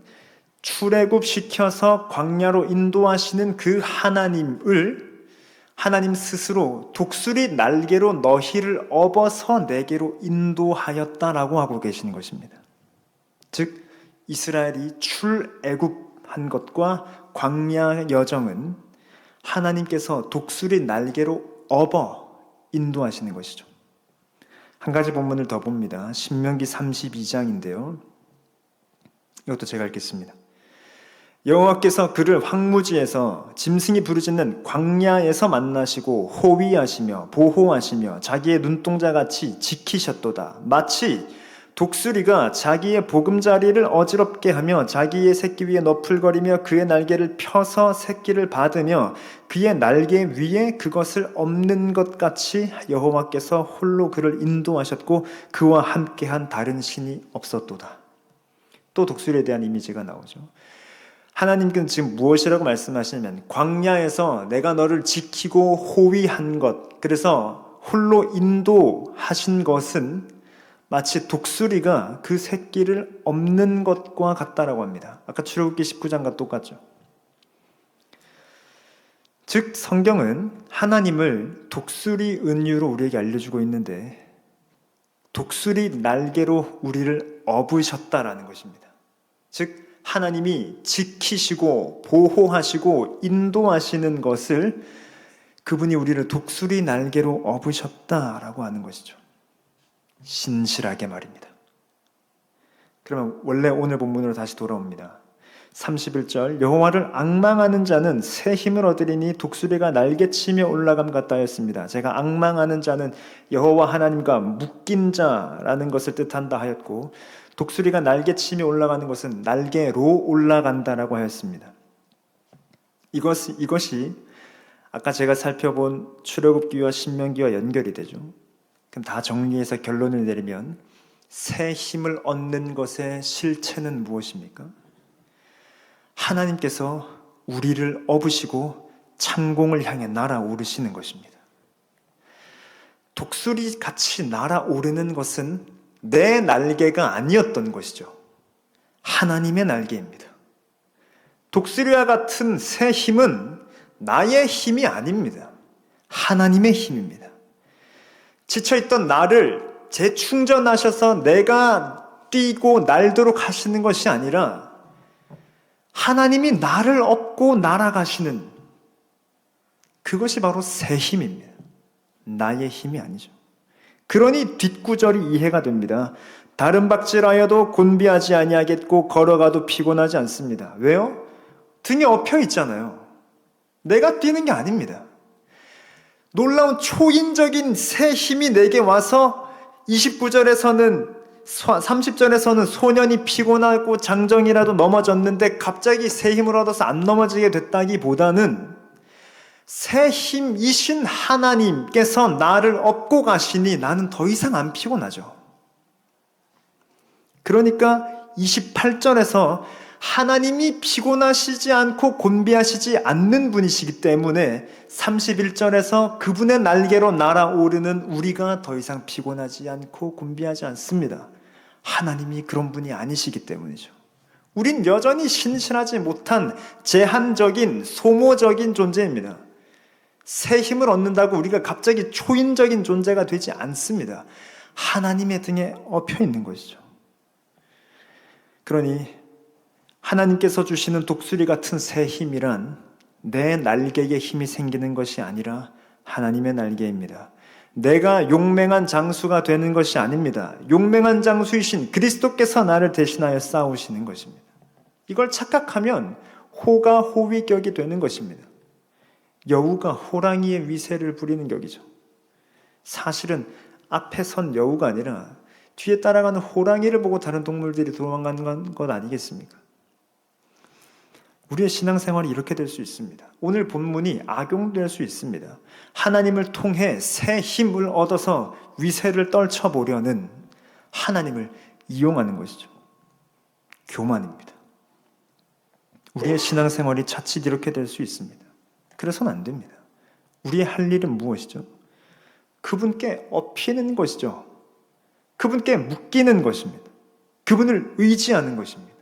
출애굽시켜서 광야로 인도하시는 그 하나님을 하나님 스스로 독수리 날개로 너희를 업어서 내게로 인도하였다라고 하고 계시는 것입니다. 즉 이스라엘이 출애굽한 것과 광야 여정은 하나님께서 독수리 날개로 업어 인도하시는 것이죠. 한 가지 본문을 더 봅니다. 신명기 32장인데요. 이것도 제가 읽겠습니다. 여호와께서 그를 황무지에서 짐승이 부르짖는 광야에서 만나시고 호위하시며 보호하시며 자기의 눈동자같이 지키셨도다. 마치 독수리가 자기의 보금자리를 어지럽게 하며 자기의 새끼 위에 너풀거리며 그의 날개를 펴서 새끼를 받으며 그의 날개 위에 그것을 엎는 것 같이 여호와께서 홀로 그를 인도하셨고 그와 함께한 다른 신이 없었도다. 또 독수리에 대한 이미지가 나오죠. 하나님께는 지금 무엇이라고 말씀하시냐면 광야에서 내가 너를 지키고 호위한 것, 그래서 홀로 인도하신 것은 마치 독수리가 그 새끼를 엎는 것과 같다라고 합니다. 아까 출애굽기 19장과 똑같죠. 즉 성경은 하나님을 독수리 은유로 우리에게 알려주고 있는데 독수리 날개로 우리를 업으셨다라는 것입니다. 즉 하나님이 지키시고 보호하시고 인도하시는 것을 그분이 우리를 독수리 날개로 업으셨다라고 하는 것이죠. 신실하게 말입니다. 그러면 원래 오늘 본문으로 다시 돌아옵니다. 31절 여호와를 앙망하는 자는 새 힘을 얻으리니 독수리가 날개치며 올라감 같다 하였습니다. 제가 앙망하는 자는 여호와 하나님과 묶인 자라는 것을 뜻한다 하였고 독수리가 날개치며 올라가는 것은 날개로 올라간다라고 하였습니다. 이것이 아까 제가 살펴본 출애굽기와 신명기와 연결이 되죠. 그럼 다 정리해서 결론을 내리면 새 힘을 얻는 것의 실체는 무엇입니까? 하나님께서 우리를 업으시고 창공을 향해 날아오르시는 것입니다. 독수리 같이 날아오르는 것은 내 날개가 아니었던 것이죠. 하나님의 날개입니다. 독수리와 같은 새 힘은 나의 힘이 아닙니다. 하나님의 힘입니다. 지쳐있던 나를 재충전하셔서 내가 뛰고 날도록 하시는 것이 아니라 하나님이 나를 업고 날아가시는 그것이 바로 새 힘입니다. 나의 힘이 아니죠. 그러니 뒷구절이 이해가 됩니다. 다른 박질하여도 곤비하지 아니하겠고 걸어가도 피곤하지 않습니다. 왜요? 등에 엎여 있잖아요. 내가 뛰는 게 아닙니다. 놀라운 초인적인 새 힘이 내게 와서 29절에서는 30절에서는 소년이 피곤하고 장정이라도 넘어졌는데 갑자기 새 힘을 얻어서 안 넘어지게 됐다기보다는 새 힘이신 하나님께서 나를 업고 가시니 나는 더 이상 안 피곤하죠. 그러니까 28절에서 하나님이 피곤하시지 않고 곤비하시지 않는 분이시기 때문에 31절에서 그분의 날개로 날아오르는 우리가 더 이상 피곤하지 않고 곤비하지 않습니다. 하나님이 그런 분이 아니시기 때문이죠. 우린 여전히 신실하지 못한 제한적인 소모적인 존재입니다. 새 힘을 얻는다고 우리가 갑자기 초인적인 존재가 되지 않습니다. 하나님의 등에 엎여 있는 것이죠. 그러니 하나님께서 주시는 독수리 같은 새 힘이란 내 날개에 힘이 생기는 것이 아니라 하나님의 날개입니다. 내가 용맹한 장수가 되는 것이 아닙니다. 용맹한 장수이신 그리스도께서 나를 대신하여 싸우시는 것입니다. 이걸 착각하면 호가 호위격이 되는 것입니다. 여우가 호랑이의 위세를 부리는 격이죠. 사실은 앞에 선 여우가 아니라 뒤에 따라가는 호랑이를 보고 다른 동물들이 도망가는 것 아니겠습니까? 우리의 신앙생활이 이렇게 될 수 있습니다. 오늘 본문이 악용될 수 있습니다. 하나님을 통해 새 힘을 얻어서 위세를 떨쳐보려는 하나님을 이용하는 것이죠. 교만입니다. 우리의 신앙생활이 자칫 이렇게 될 수 있습니다. 그래서는 안 됩니다. 우리의 할 일은 무엇이죠? 그분께 업히는 것이죠. 그분께 묶이는 것입니다. 그분을 의지하는 것입니다.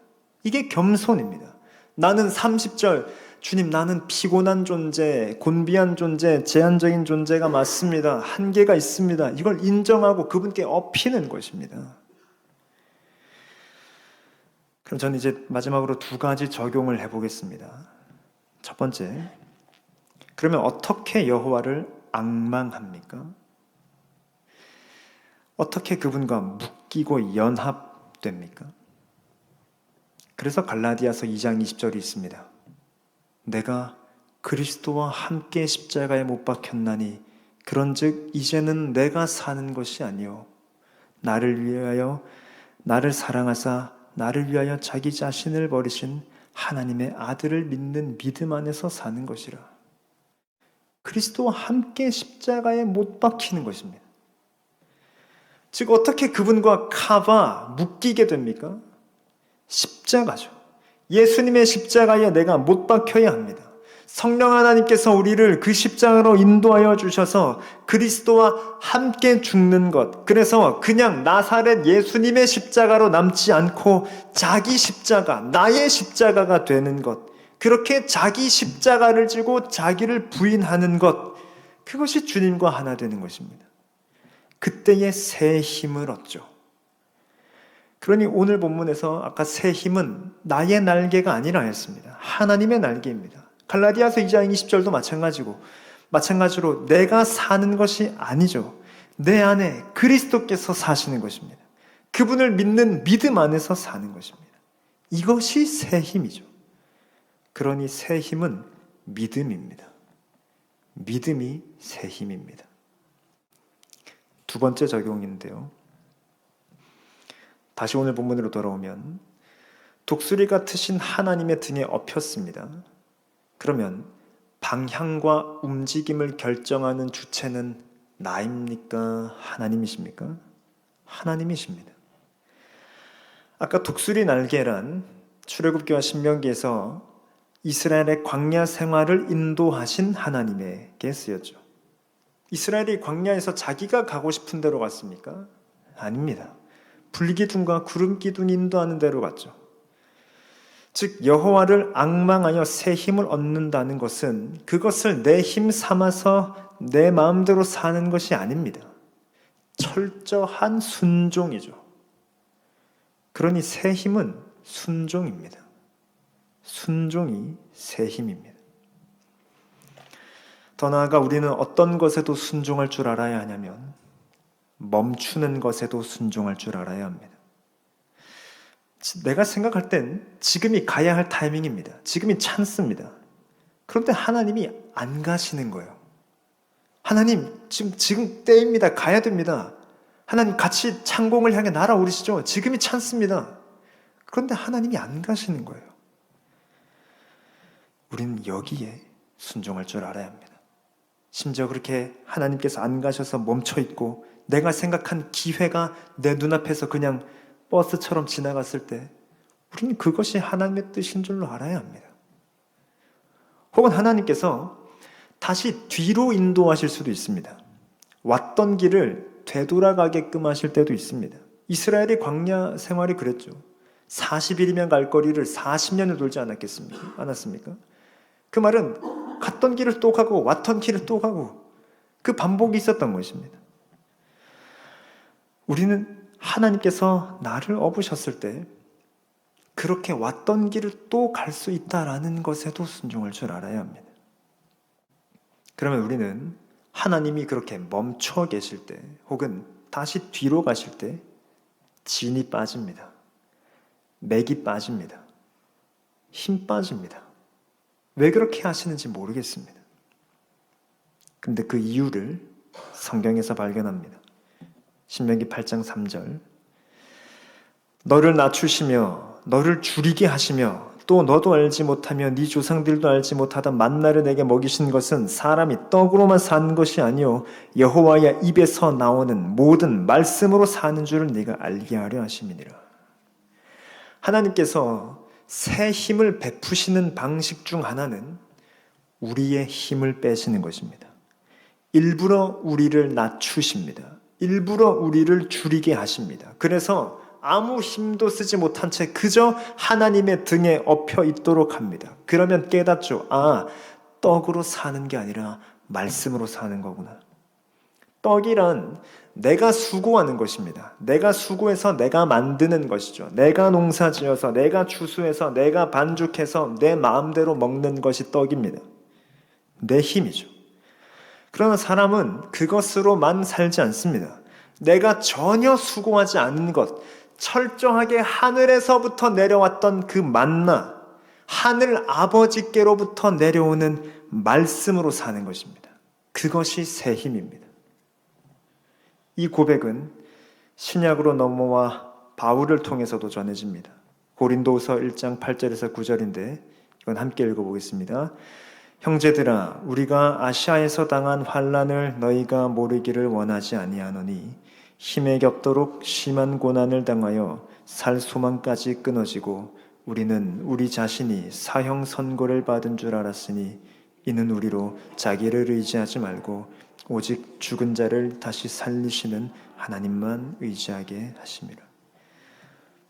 이게 겸손입니다. 나는 30절, 주님 나는 피곤한 존재, 곤비한 존재, 제한적인 존재가 맞습니다. 한계가 있습니다. 이걸 인정하고 그분께 업히는 것입니다. 그럼 저는 이제 마지막으로 두 가지 적용을 해보겠습니다. 첫 번째, 그러면 어떻게 여호와를 앙망합니까? 어떻게 그분과 묶이고 연합됩니까? 그래서 갈라디아서 2장 20절이 있습니다. 내가 그리스도와 함께 십자가에 못 박혔나니 그런즉 이제는 내가 사는 것이 아니요 나를 위하여 나를 사랑하사 나를 위하여 자기 자신을 버리신 하나님의 아들을 믿는 믿음 안에서 사는 것이라. 그리스도와 함께 십자가에 못 박히는 것입니다. 즉 어떻게 그분과 묶이게 됩니까? 십자가죠. 예수님의 십자가에 내가 못 박혀야 합니다. 성령 하나님께서 우리를 그 십자가로 인도하여 주셔서 그리스도와 함께 죽는 것, 그래서 그냥 나사렛 예수님의 십자가로 남지 않고 자기 십자가, 나의 십자가가 되는 것, 그렇게 자기 십자가를 지고 자기를 부인하는 것, 그것이 주님과 하나 되는 것입니다. 그때의 새 힘을 얻죠. 그러니 오늘 본문에서 아까 새 힘은 나의 날개가 아니라 했습니다. 하나님의 날개입니다. 갈라디아서 2장 20절도 마찬가지로 내가 사는 것이 아니죠. 내 안에 그리스도께서 사시는 것입니다. 그분을 믿는 믿음 안에서 사는 것입니다. 이것이 새 힘이죠. 그러니 새 힘은 믿음입니다. 믿음이 새 힘입니다. 두 번째 적용인데요. 다시 오늘 본문으로 돌아오면 독수리 같으신 하나님의 등에 업혔습니다. 그러면 방향과 움직임을 결정하는 주체는 나입니까? 하나님이십니까? 하나님이십니다. 아까 독수리 날개란 출애굽기와 신명기에서 이스라엘의 광야 생활을 인도하신 하나님에게 쓰였죠. 이스라엘이 광야에서 자기가 가고 싶은 데로 갔습니까? 아닙니다. 불기둥과 구름기둥이 인도하는 데로 갔죠. 즉 여호와를 앙망하여 새 힘을 얻는다는 것은 그것을 내 힘 삼아서 내 마음대로 사는 것이 아닙니다. 철저한 순종이죠. 그러니 새 힘은 순종입니다. 순종이 새 힘입니다. 더 나아가 우리는 어떤 것에도 순종할 줄 알아야 하냐면 멈추는 것에도 순종할 줄 알아야 합니다. 내가 생각할 땐 지금이 가야 할 타이밍입니다. 지금이 찬스입니다. 그런데 하나님이 안 가시는 거예요. 하나님 지금 때입니다. 가야 됩니다. 하나님 같이 창공을 향해 날아오르시죠. 지금이 찬스입니다. 그런데 하나님이 안 가시는 거예요. 우리는 여기에 순종할 줄 알아야 합니다. 심지어 그렇게 하나님께서 안 가셔서 멈춰있고 내가 생각한 기회가 내 눈앞에서 그냥 버스처럼 지나갔을 때 우리는 그것이 하나님의 뜻인 줄로 알아야 합니다. 혹은 하나님께서 다시 뒤로 인도하실 수도 있습니다. 왔던 길을 되돌아가게끔 하실 때도 있습니다. 이스라엘의 광야 생활이 그랬죠. 40일이면 갈 거리를 40년을 돌지 않았습니까? 그 말은 갔던 길을 또 가고 왔던 길을 또 가고 그 반복이 있었던 것입니다. 우리는 하나님께서 나를 업으셨을 때 그렇게 왔던 길을 또 갈 수 있다라는 것에도 순종할 줄 알아야 합니다. 그러면 우리는 하나님이 그렇게 멈춰 계실 때 혹은 다시 뒤로 가실 때 진이 빠집니다. 맥이 빠집니다. 힘 빠집니다. 왜 그렇게 하시는지 모르겠습니다. 근데 그 이유를 성경에서 발견합니다. 신명기 8장 3절 너를 낮추시며 너를 줄이게 하시며 또 너도 알지 못하며 네 조상들도 알지 못하던 만나를 내게 먹이신 것은 사람이 떡으로만 사는 것이 아니요 여호와의 입에서 나오는 모든 말씀으로 사는 줄을 네가 알게 하려 하심이니라. 하나님께서 새 힘을 베푸시는 방식 중 하나는 우리의 힘을 빼시는 것입니다. 일부러 우리를 낮추십니다. 일부러 우리를 줄이게 하십니다. 그래서 아무 힘도 쓰지 못한 채 그저 하나님의 등에 엎여 있도록 합니다. 그러면 깨닫죠. 떡으로 사는 게 아니라 말씀으로 사는 거구나. 떡이란 내가 수고하는 것입니다. 내가 수고해서 내가 만드는 것이죠. 내가 농사지어서 내가 추수해서 내가 반죽해서 내 마음대로 먹는 것이 떡입니다. 내 힘이죠. 그러나 사람은 그것으로만 살지 않습니다. 내가 전혀 수고하지 않은 것, 철저하게 하늘에서부터 내려왔던 그 만나, 하늘 아버지께로부터 내려오는 말씀으로 사는 것입니다. 그것이 새 힘입니다. 이 고백은 신약으로 넘어와 바울을 통해서도 전해집니다. 고린도후서 1장 8절에서 9절인데 이건 함께 읽어보겠습니다. 형제들아, 우리가 아시아에서 당한 환난을 너희가 모르기를 원하지 아니하노니 힘에 겹도록 심한 고난을 당하여 살 소망까지 끊어지고 우리는 우리 자신이 사형 선고를 받은 줄 알았으니 이는 우리로 자기를 의지하지 말고 오직 죽은 자를 다시 살리시는 하나님만 의지하게 하심이라.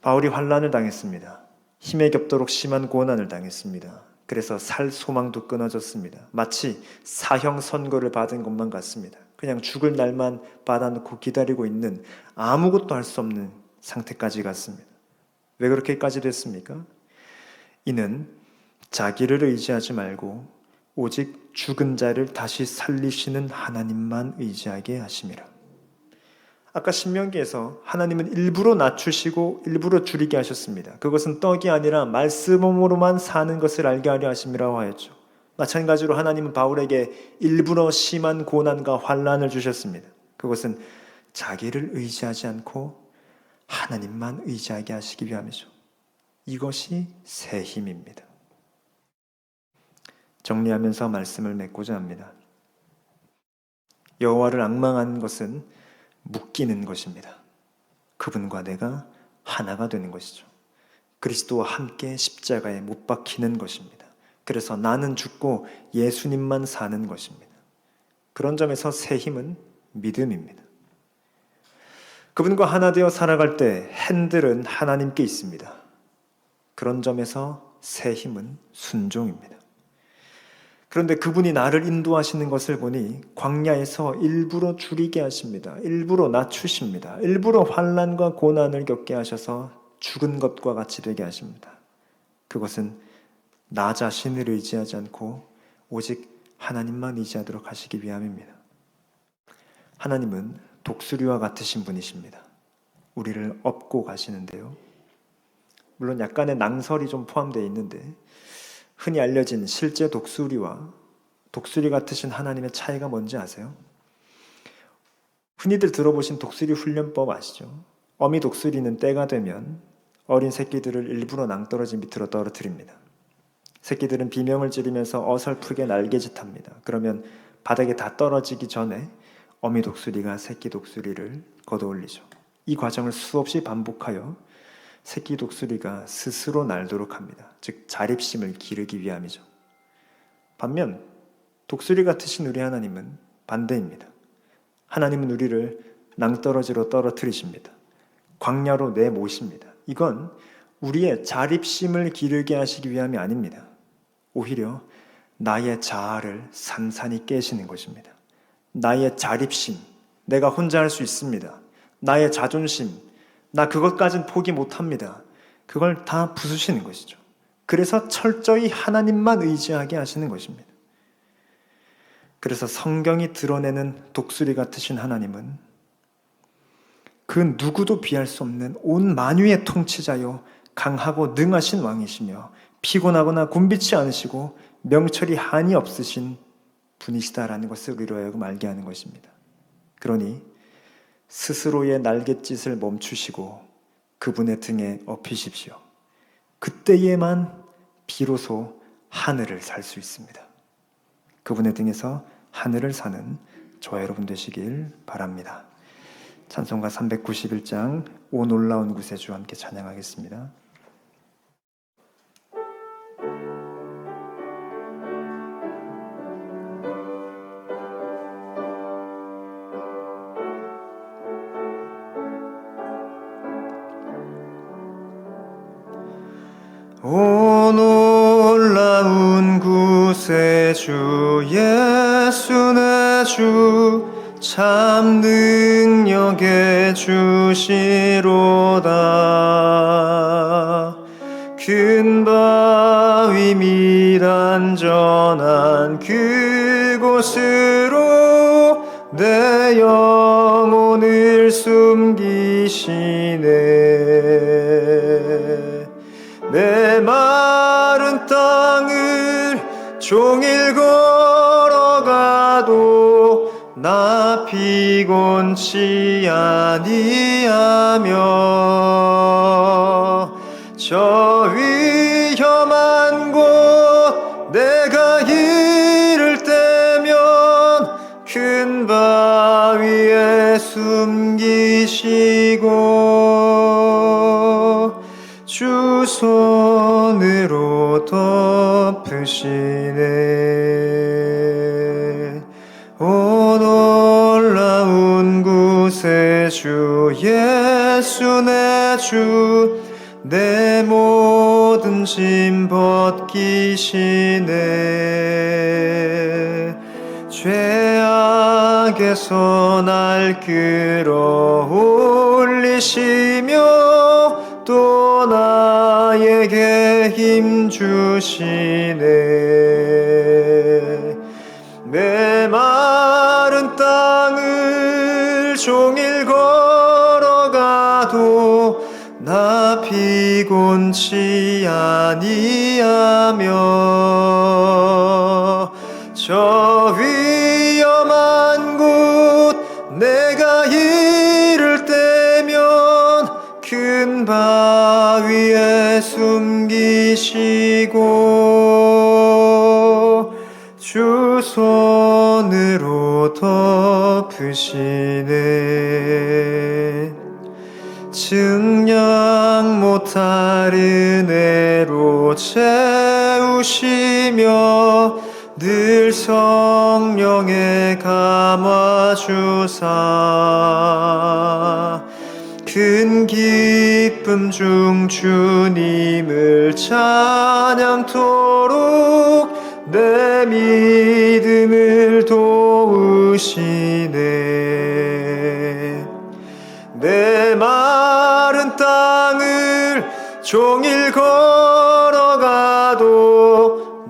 바울이 환난을 당했습니다. 힘에 겹도록 심한 고난을 당했습니다. 그래서 살 소망도 끊어졌습니다. 마치 사형 선고를 받은 것만 같습니다. 그냥 죽을 날만 받아놓고 기다리고 있는 아무것도 할 수 없는 상태까지 갔습니다. 왜 그렇게까지 됐습니까? 이는 자기를 의지하지 말고 오직 죽은 자를 다시 살리시는 하나님만 의지하게 하심이라. 아까 신명기에서 하나님은 일부러 낮추시고 일부러 줄이게 하셨습니다. 그것은 떡이 아니라 말씀으로만 사는 것을 알게 하려 하심이라고 하였죠. 마찬가지로 하나님은 바울에게 일부러 심한 고난과 환난을 주셨습니다. 그것은 자기를 의지하지 않고 하나님만 의지하게 하시기 위함이죠. 이것이 새 힘입니다. 정리하면서 말씀을 맺고자 합니다. 여호와를 앙망하는 것은 묶이는 것입니다. 그분과 내가 하나가 되는 것이죠. 그리스도와 함께 십자가에 못 박히는 것입니다. 그래서 나는 죽고 예수님만 사는 것입니다. 그런 점에서 새 힘은 믿음입니다. 그분과 하나 되어 살아갈 때 핸들은 하나님께 있습니다. 그런 점에서 새 힘은 순종입니다. 그런데 그분이 나를 인도하시는 것을 보니 광야에서 일부러 줄이게 하십니다. 일부러 낮추십니다. 일부러 환난과 고난을 겪게 하셔서 죽은 것과 같이 되게 하십니다. 그것은 나 자신을 의지하지 않고 오직 하나님만 의지하도록 하시기 위함입니다. 하나님은 독수리와 같으신 분이십니다. 우리를 업고 가시는데요. 물론 약간의 낭설이 좀 포함되어 있는데 흔히 알려진 실제 독수리와 독수리 같으신 하나님의 차이가 뭔지 아세요? 흔히들 들어보신 독수리 훈련법 아시죠? 어미 독수리는 때가 되면 어린 새끼들을 일부러 낭떠러지 밑으로 떨어뜨립니다. 새끼들은 비명을 지르면서 어설프게 날개짓합니다. 그러면 바닥에 다 떨어지기 전에 어미 독수리가 새끼 독수리를 걷어올리죠. 이 과정을 수없이 반복하여 새끼 독수리가 스스로 날도록 합니다. 즉 자립심을 기르기 위함이죠. 반면 독수리 같으신 우리 하나님은 반대입니다. 하나님은 우리를 낭떠러지로 떨어뜨리십니다. 광야로 내모십니다. 이건 우리의 자립심을 기르게 하시기 위함이 아닙니다. 오히려 나의 자아를 산산이 깨시는 것입니다. 나의 자립심, 내가 혼자 할 수 있습니다. 나의 자존심, 나 그것까진 포기 못합니다. 그걸 다 부수시는 것이죠. 그래서 철저히 하나님만 의지하게 하시는 것입니다. 그래서 성경이 드러내는 독수리 같으신 하나님은 그 누구도 비할 수 없는 온 만유의 통치자요 강하고 능하신 왕이시며 피곤하거나 곤비치 않으시고 명철이 한이 없으신 분이시다라는 것을 우리로 하여금 알게 하는 것입니다. 그러니 스스로의 날갯짓을 멈추시고 그분의 등에 업히십시오. 그때에만 비로소 하늘을 살 수 있습니다. 그분의 등에서 하늘을 사는 저와 여러분 되시길 바랍니다. 찬송가 391장 오 놀라운 구세주 함께 찬양하겠습니다. 오 놀라운 구세주 예수 내 주 참 능력의 주시로다. 큰 바위 및 안전한 그곳으로 내 영혼을 숨기시네. 내 마른 땅을 종일 걸어가도 나 피곤치 아니하며 저 위험한 곳 내가 이를 때면 큰 바위에 숨기시고 주 손으로 덮으시네. 오 놀라운 구세주 예수 내 주 내 모든 짐 벗기시네. 죄악에서 날 끌어올리시며 또 나에게 힘 주시네. 내 마른 땅을 종일 걸어가도 나 피곤치 아니하며 저 위험한 곳 내가 이를 때면 큰 바위에 숨기시고 주 손으로 덮으시네. 증량 못할 은혜로 채우시며 늘 성령에 감화주사 큰 기쁨 중 주님을 찬양토록 내 믿음을 도우시네. 내 마른 땅을 종일 걸어가도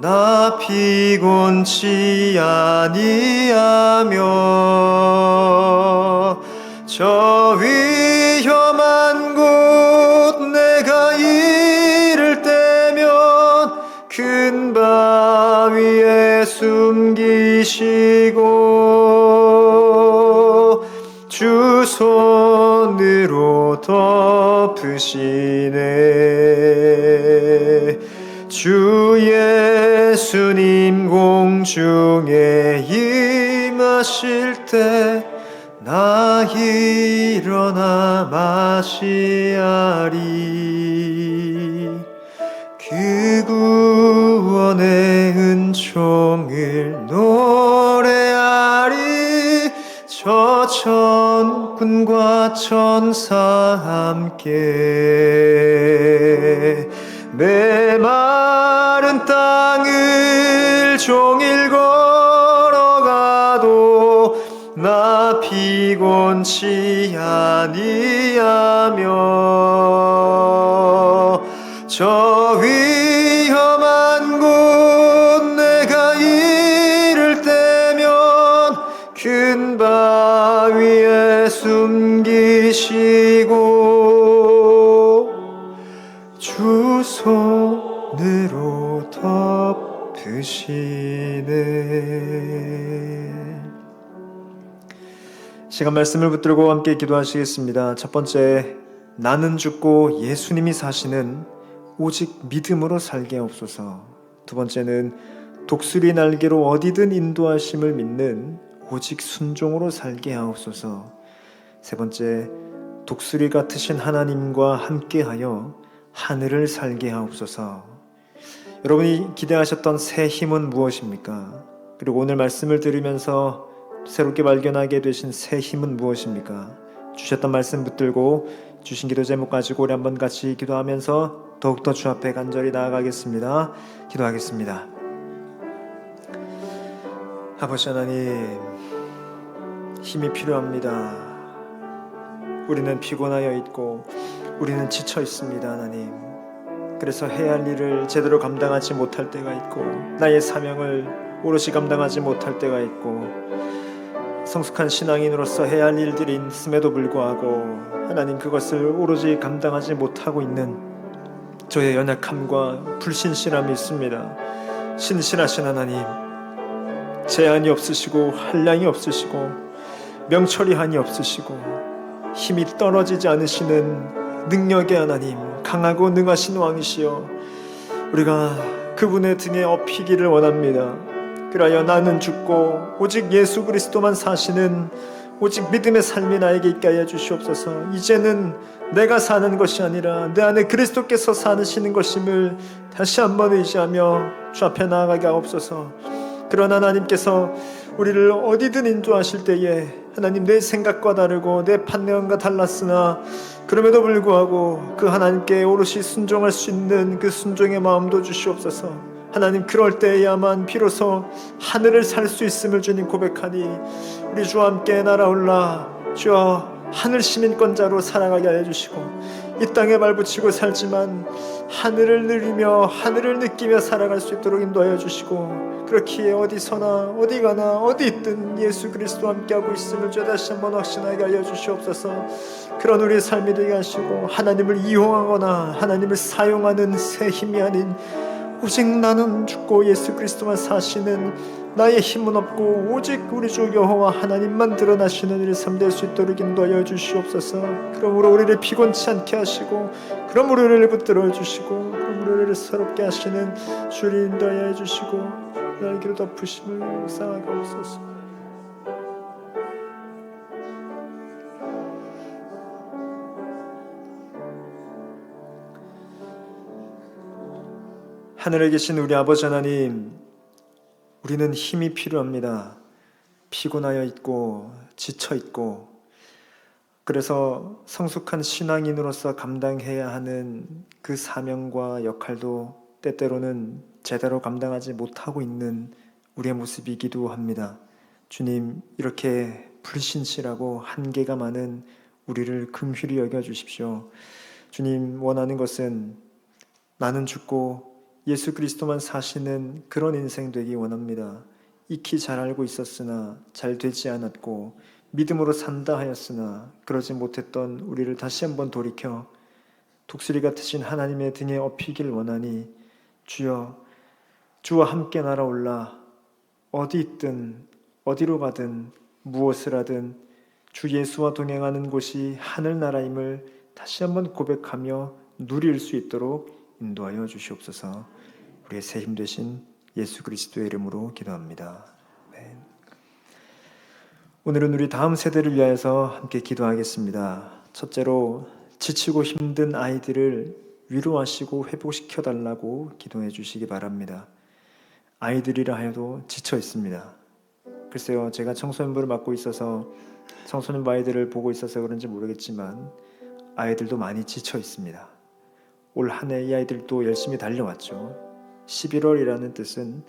나 피곤치 아니하며 저 위험한 곳 내가 이를 때면 큰 바위에 숨기시고 주 손으로 덮으시네. 주 예수님 공중에 임하실 때 나 일어나 맞이하리. 그 구원의 은총을 노래하리. 저 천군과 천사 함께 내 마른 땅을 종일 걸어가도 나 피곤치 아니하며 저 위험한 곳 내가 이를 때면 큰 바위에 숨기시고 주 손으로 덮으시네. 시간 말씀을 붙들고 함께 기도하시겠습니다. 첫 번째, 나는 죽고 예수님이 사시는 오직 믿음으로 살게 하옵소서. 두 번째는 독수리 날개로 어디든 인도하심을 믿는 오직 순종으로 살게 하옵소서. 세 번째, 독수리 같으신 하나님과 함께하여 하늘을 살게 하옵소서. 여러분이 기대하셨던 새 힘은 무엇입니까? 그리고 오늘 말씀을 들으면서 새롭게 발견하게 되신 새 힘은 무엇입니까? 주셨던 말씀 붙들고 주신 기도 제목 가지고 우리 한번 같이 기도하면서 더욱더 주 앞에 간절히 나아가겠습니다. 기도하겠습니다. 아버지 하나님, 힘이 필요합니다. 우리는 피곤하여 있고 우리는 지쳐 있습니다. 하나님, 그래서 해야 할 일을 제대로 감당하지 못할 때가 있고 나의 사명을 오롯이 감당하지 못할 때가 있고 성숙한 신앙인으로서 해야 할 일들이 있음에도 불구하고 하나님, 그것을 오로지 감당하지 못하고 있는 저의 연약함과 불신실함이 있습니다. 신실하신 하나님, 제한이 없으시고 한량이 없으시고 명철이 한이 없으시고 힘이 떨어지지 않으시는 능력의 하나님, 강하고 능하신 왕이시여, 우리가 그분의 등에 업히기를 원합니다. 그러하여 나는 죽고 오직 예수 그리스도만 사시는 오직 믿음의 삶이 나에게 있게 하여 주시옵소서. 이제는 내가 사는 것이 아니라 내 안에 그리스도께서 사시는 것임을 다시 한번 의지하며 주 앞에 나아가게 하옵소서. 그러나 하나님께서 우리를 어디든 인도하실 때에 하나님, 내 생각과 다르고 내 판단과 달랐으나 그럼에도 불구하고 그 하나님께 오롯이 순종할 수 있는 그 순종의 마음도 주시옵소서. 하나님, 그럴 때에야만 비로소 하늘을 살 수 있음을 주님 고백하니 우리 주와 함께 날아올라 주여 하늘 시민권자로 살아가게 하여 주시고 이 땅에 발붙이고 살지만 하늘을 누리며 하늘을 느끼며 살아갈 수 있도록 인도하여 주시고, 그렇기에 어디서나 어디 가나 어디 있든 예수 그리스도와 함께하고 있음을 주 다시 한번 확신하게 하여 주시옵소서. 그런 우리의 삶이 되게 하시고 하나님을 이용하거나 하나님을 사용하는 새 힘이 아닌 오직 나는 죽고 예수 그리스도만 사시는 나의 힘은 없고 오직 우리 주 여호와 하나님만 드러나시는 우리 삶 될 수 있도록 인도하여 주시옵소서. 그러므로 우리를 피곤치 않게 하시고 그러므로 우리를 붙들어 주시고 그러므로 우리를 새롭게 하시는 주를 인도하여 주시고 날개로 덮으심을 묵상하게 하옵소서. 하늘에 계신 우리 아버지 하나님, 우리는 힘이 필요합니다. 피곤하여 있고 지쳐 있고, 그래서 성숙한 신앙인으로서 감당해야 하는 그 사명과 역할도 때때로는 제대로 감당하지 못하고 있는 우리의 모습이기도 합니다. 주님, 이렇게 불신실하고 한계가 많은 우리를 긍휼히 여겨주십시오. 주님, 원하는 것은 나는 죽고 예수 그리스도만 사시는 그런 인생 되기 원합니다. 익히 잘 알고 있었으나 잘 되지 않았고 믿음으로 산다 하였으나 그러지 못했던 우리를 다시 한번 돌이켜 독수리 같으신 하나님의 등에 업히길 원하니 주여, 주와 함께 날아올라 어디 있든 어디로 가든 무엇을 하든 주 예수와 동행하는 곳이 하늘나라임을 다시 한번 고백하며 누릴 수 있도록 인도하여 주시옵소서. 우리의 새 힘 되신 예수 그리스도의 이름으로 기도합니다. 아멘. 오늘은 우리 다음 세대를 위하여서 함께 기도하겠습니다. 첫째로, 지치고 힘든 아이들을 위로하시고 회복시켜 달라고 기도해 주시기 바랍니다. 아이들이라 해도 지쳐 있습니다. 글쎄요, 제가 청소년부를 맡고 있어서 청소년부 아이들을 보고 있어서 그런지 모르겠지만 아이들도 많이 지쳐 있습니다. 올 한 해 이 아이들도 열심히 달려왔죠. 11월이라는 뜻은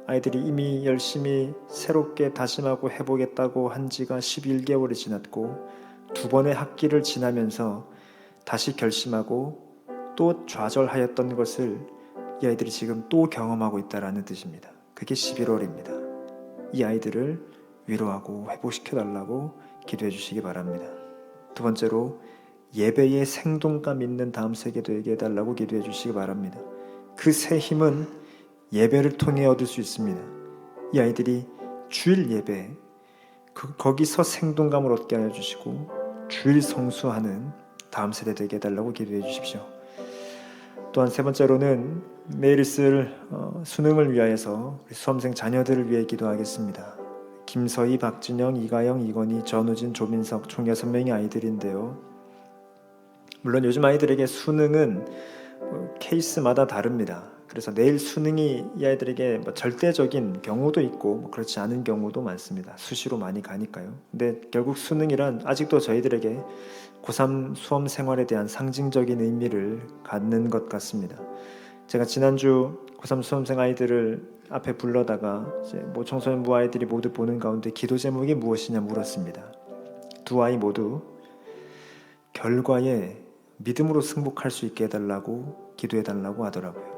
아이들이 이미 열심히 새롭게 다짐하고 해보겠다고 한 지가 11개월이 지났고 두 번의 학기를 지나면서 다시 결심하고 또 좌절하였던 것을 이 아이들이 지금 또 경험하고 있다는 뜻입니다. 그게 11월입니다. 이 아이들을 위로하고 회복시켜달라고 기도해 주시기 바랍니다. 두 번째로, 예배에 생동감 있는 다음 세대 되게 해달라고 기도해 주시기 바랍니다. 그 새 힘은 예배를 통해 얻을 수 있습니다. 이 아이들이 주일 예배, 거기서 생동감을 얻게 하여 주시고 주일 성수하는 다음 세대 되게 해달라고 기도해 주십시오. 또한 세 번째로는 내일 있을 수능을 위하여서 우리 수험생 자녀들을 위해 기도하겠습니다. 김서희, 박진영, 이가영, 이건희, 전우진, 조민석 총 6명의 아이들인데요. 물론 요즘 아이들에게 수능은 케이스마다 다릅니다. 그래서 내일 수능이 이 아이들에게 절대적인 경우도 있고 그렇지 않은 경우도 많습니다. 수시로 많이 가니까요. 근데 결국 수능이란 아직도 저희들에게 고3 수험 생활에 대한 상징적인 의미를 갖는 것 같습니다. 제가 지난주 고3 수험생 아이들을 앞에 불러다가 청소년부 아이들이 모두 보는 가운데 기도 제목이 무엇이냐 물었습니다. 두 아이 모두 결과에 믿음으로 승복할 수 있게 해달라고 기도해달라고 하더라고요.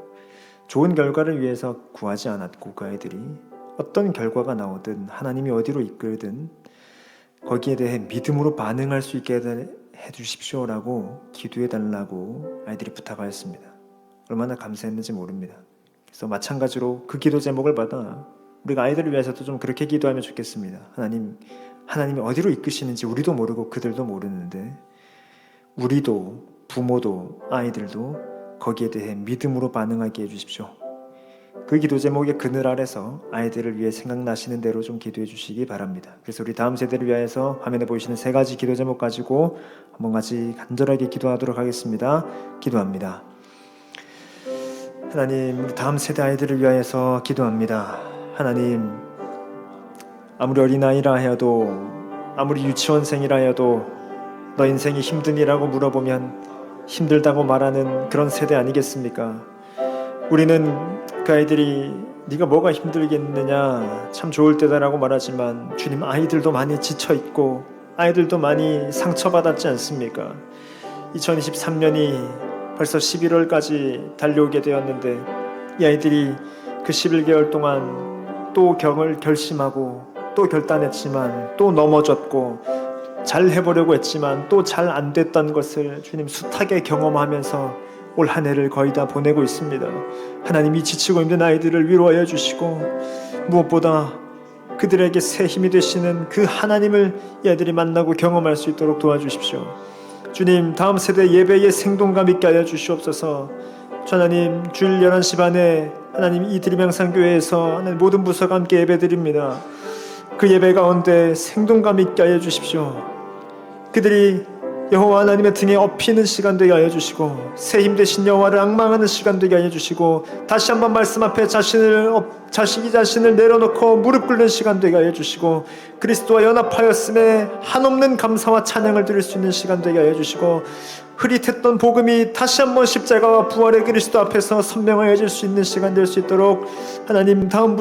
좋은 결과를 위해서 구하지 않았고 그 아이들이 어떤 결과가 나오든 하나님이 어디로 이끌든 거기에 대해 믿음으로 반응할 수 있게 해주십시오라고 기도해달라고 아이들이 부탁하였습니다. 얼마나 감사했는지 모릅니다. 그래서 마찬가지로 그 기도 제목을 받아 우리가 아이들을 위해서도 좀 그렇게 기도하면 좋겠습니다. 하나님이 어디로 이끄시는지 우리도 모르고 그들도 모르는데 우리도 부모도 아이들도 거기에 대해 믿음으로 반응하게 해주십시오. 그 기도 제목의 그늘 아래서 아이들을 위해 생각나시는 대로 좀 기도해 주시기 바랍니다. 그래서 우리 다음 세대를 위해서 화면에 보이시는 3가지 기도 제목 가지고 한번 같이 간절하게 기도하도록 하겠습니다. 기도합니다. 하나님, 우리 다음 세대 아이들을 위하여서 기도합니다. 하나님, 아무리 어린아이라 하여도 아무리 유치원생이라 하여도 너 인생이 힘드니라고 물어보면 힘들다고 말하는 그런 세대 아니겠습니까? 우리는 그 아이들이 네가 뭐가 힘들겠느냐 참 좋을 때다라고 말하지만 주님, 아이들도 많이 지쳐있고 아이들도 많이 상처받았지 않습니까? 2023년이 벌써 11월까지 달려오게 되었는데 이 아이들이 그 11개월 동안 또 결심하고 또 결단했지만 또 넘어졌고 잘 해보려고 했지만 또 잘 안 됐던 것을 주님 숱하게 경험하면서 올 한 해를 거의 다 보내고 있습니다. 하나님이 지치고 힘든 아이들을 위로하여 주시고 무엇보다 그들에게 새 힘이 되시는 그 하나님을 이 아이들이 만나고 경험할 수 있도록 도와주십시오. 주님, 다음 세대 예배에 생동감 있게 하여 주시옵소서. 하나님, 주일 11시 반에 하나님 이 드림양산교회에서 하나님 모든 부서가 함께 예배드립니다. 그 예배 가운데 생동감 있게 하여 주십시오. 그들이 여호와 하나님의 등에 업히는 시간 되게 하여 주시고 새 힘 되신 여호와를 앙망하는 시간 되게 하여 주시고 다시 한번 말씀 앞에 자신을 내려놓고 무릎 꿇는 시간 되게 하여 주시고 그리스도와 연합하였음에 한없는 감사와 찬양을 드릴 수 있는 시간 되게 하여 주시고 흐릿했던 복음이 다시 한번 십자가와 부활의 그리스도 앞에서 선명해질 수 있는 시간 될 수 있도록 하나님 다음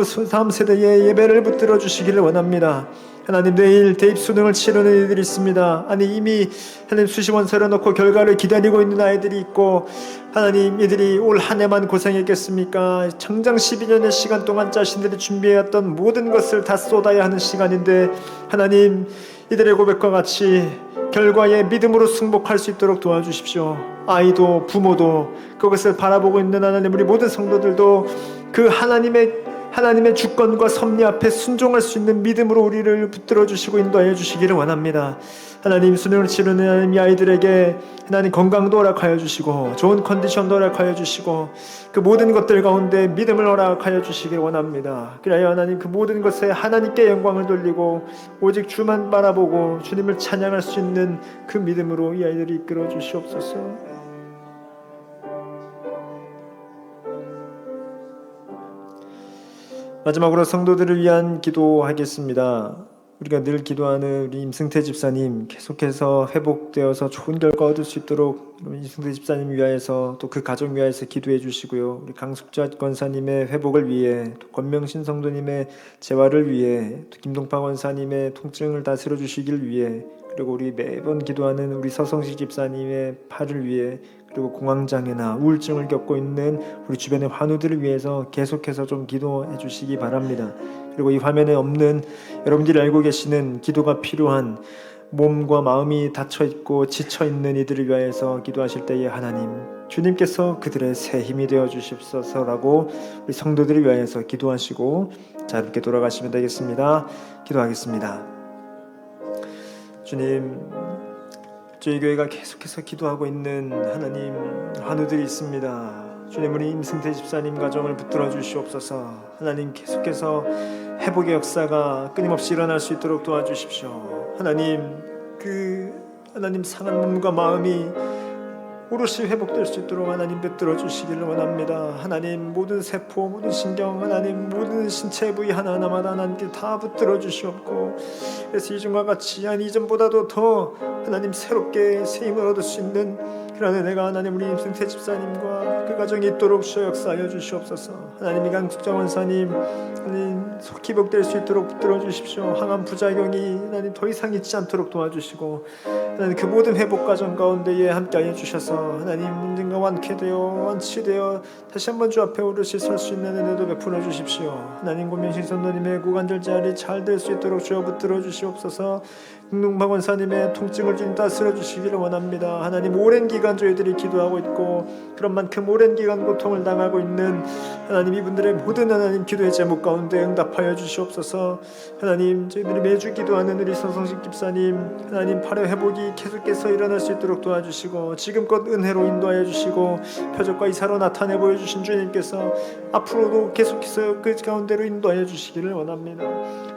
세대의 예배를 붙들어 주시기를 원합니다. 하나님, 내일 대입 수능을 치르는 이들이 있습니다. 아니, 이미 하나님 수시원서를 넣고 결과를 기다리고 있는 아이들이 있고 하나님, 이들이 올 한 해만 고생했겠습니까? 장장 12년의 시간 동안 자신들이 준비해왔던 모든 것을 다 쏟아야 하는 시간인데 하나님, 이들의 고백과 같이 결과에 믿음으로 승복할 수 있도록 도와주십시오. 아이도 부모도 그것을 바라보고 있는 하나님, 우리 모든 성도들도 그 하나님의 주권과 섭리 앞에 순종할 수 있는 믿음으로 우리를 붙들어 주시고 인도하여 주시기를 원합니다. 하나님, 수능을 치르는 하나님 이 아이들에게 하나님 건강도 허락하여 주시고 좋은 컨디션도 허락하여 주시고 그 모든 것들 가운데 믿음을 허락하여 주시길 원합니다. 그래야 하나님 그 모든 것에 하나님께 영광을 돌리고 오직 주만 바라보고 주님을 찬양할 수 있는 그 믿음으로 이 아이들이 이끌어 주시옵소서. 마지막으로 성도들을 위한 기도하겠습니다. 우리가 늘 기도하는 우리 임승태 집사님 계속해서 회복되어서 좋은 결과 얻을 수 있도록 임승태 집사님 위하여서 또 그 가족 위하여서 기도해 주시고요. 우리 강숙자 권사님의 회복을 위해, 또 권명신 성도님의 재활을 위해, 또 김동파 권사님의 통증을 다스려 주시길 위해, 그리고 우리 매번 기도하는 우리 서성식 집사님의 팔을 위해, 그리고 공황장애나 우울증을 겪고 있는 우리 주변의 환우들을 위해서 계속해서 좀 기도해 주시기 바랍니다. 그리고 이 화면에 없는 여러분들이 알고 계시는 기도가 필요한 몸과 마음이 닫혀있고 지쳐있는 이들을 위하여서 기도하실 때에 하나님, 주님께서 그들의 새 힘이 되어 주십소서라고 우리 성도들을 위하여서 기도하시고 자유롭게 돌아가시면 되겠습니다. 기도하겠습니다. 주님, 저희 교회가 계속해서 기도하고 있는 하나님 환우들이 있습니다. 주님, 우리 임승태 집사님 가정을 붙들어 주시옵소서. 하나님, 계속해서 회복의 역사가 끊임없이 일어날 수 있도록 도와주십시오. 하나님 상한 몸과 마음이 오롯이 회복될 수 있도록 하나님 붙들어 주시기를 원합니다. 하나님, 모든 세포, 모든 신경, 하나님 모든 신체 부위 하나하나마다 하나님께 다 붙들어 주시옵고, 그래서 이전과 같이 이전보다도 더 하나님 새롭게 새 힘을 얻을 수 있는 그런 은혜가 하나님 우리 임승태 집사님과 그 가정이 있도록 주여 역사하여 주시옵소서. 하나님, 이강숙정 원사님 하나님 속히 복될 수 있도록 붙들어 주십시오. 항암 부작용이 하나님 더 이상 있지 않도록 도와주시고, 하나님 그 모든 회복 과정 가운데에 함께하여 주셔서 하나님 언젠가 완쾌되어 완치되어 다시 한번 주 앞에 오롯이 설 수 있는 은혜도 베풀어 주십시오. 하나님, 고명신 선도님의 고관절 자리 잘 될 수 있도록 주여 붙들어 주시옵소서. 김능박 원사님의 통증을 주님 다스려 주시기를 원합니다. 하나님, 오랜 기간 저희들이 기도하고 있고 그런 만큼 오랜 기간 고통을 당하고 있는 하나님, 이분들의 모든 하나님 기도의 제목 가운데 응답하여 주시옵소서. 하나님, 저희들이 매주 기도하는 우리 서성식 집사님 하나님, 팔의 회복이 계속해서 일어날 수 있도록 도와주시고, 지금껏 은혜로 인도하여 주시고 표적과 이사로 나타내 보여주신 주님께서 앞으로도 계속해서 그 가운데로 인도하여 주시기를 원합니다.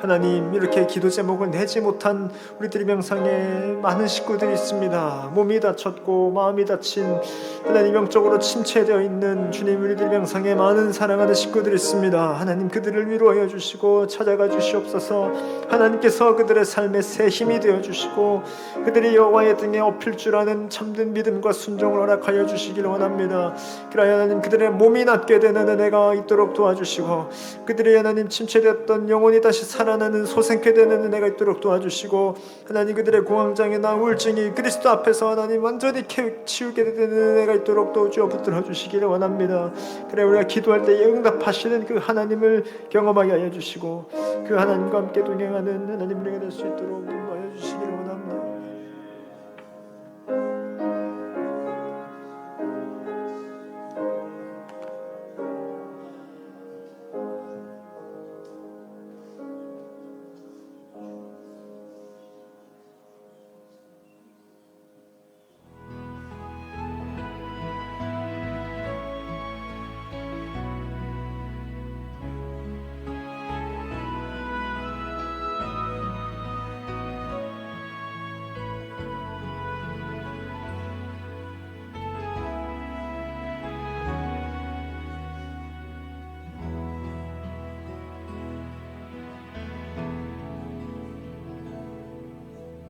하나님, 이렇게 기도 제목을 내지 못한 우리들의 명상에 많은 식구들이 있습니다. 몸이 다쳤고 마음이 다친 하나님, 영적으로 침체되어 있는 주님, 우리들의 명상에 많은 사랑하는 식구들이 있습니다. 하나님, 그들을 위로하여 주시고 찾아가 주시옵소서. 하나님께서 그들의 삶에 새 힘이 되어 주시고 그들이 여호와의 등에 업힐 줄 아는 참된 믿음과 순종을 허락하여 주시기를 원합니다. 그러나 하나님, 그들의 몸이 낫게 되는 은혜가 있도록 도와주시고, 그들의 하나님 침체되었던 영혼이 다시 살아나는 소생케 되는 은혜가 있도록 도와주시고, 하나님, 그들의 공황장애나 우울증이 그리스도 앞에서 하나님 완전히 치우게 되는 은혜가 있도록 또 주어 붙들어 주시기를 원합니다. 그래, 우리가 기도할 때 응답하시는 그 하나님을 경험하게 하여 주시고 그 하나님과 함께 동행하는 하나님 우리가 될 수 있도록 인도하여 주시기를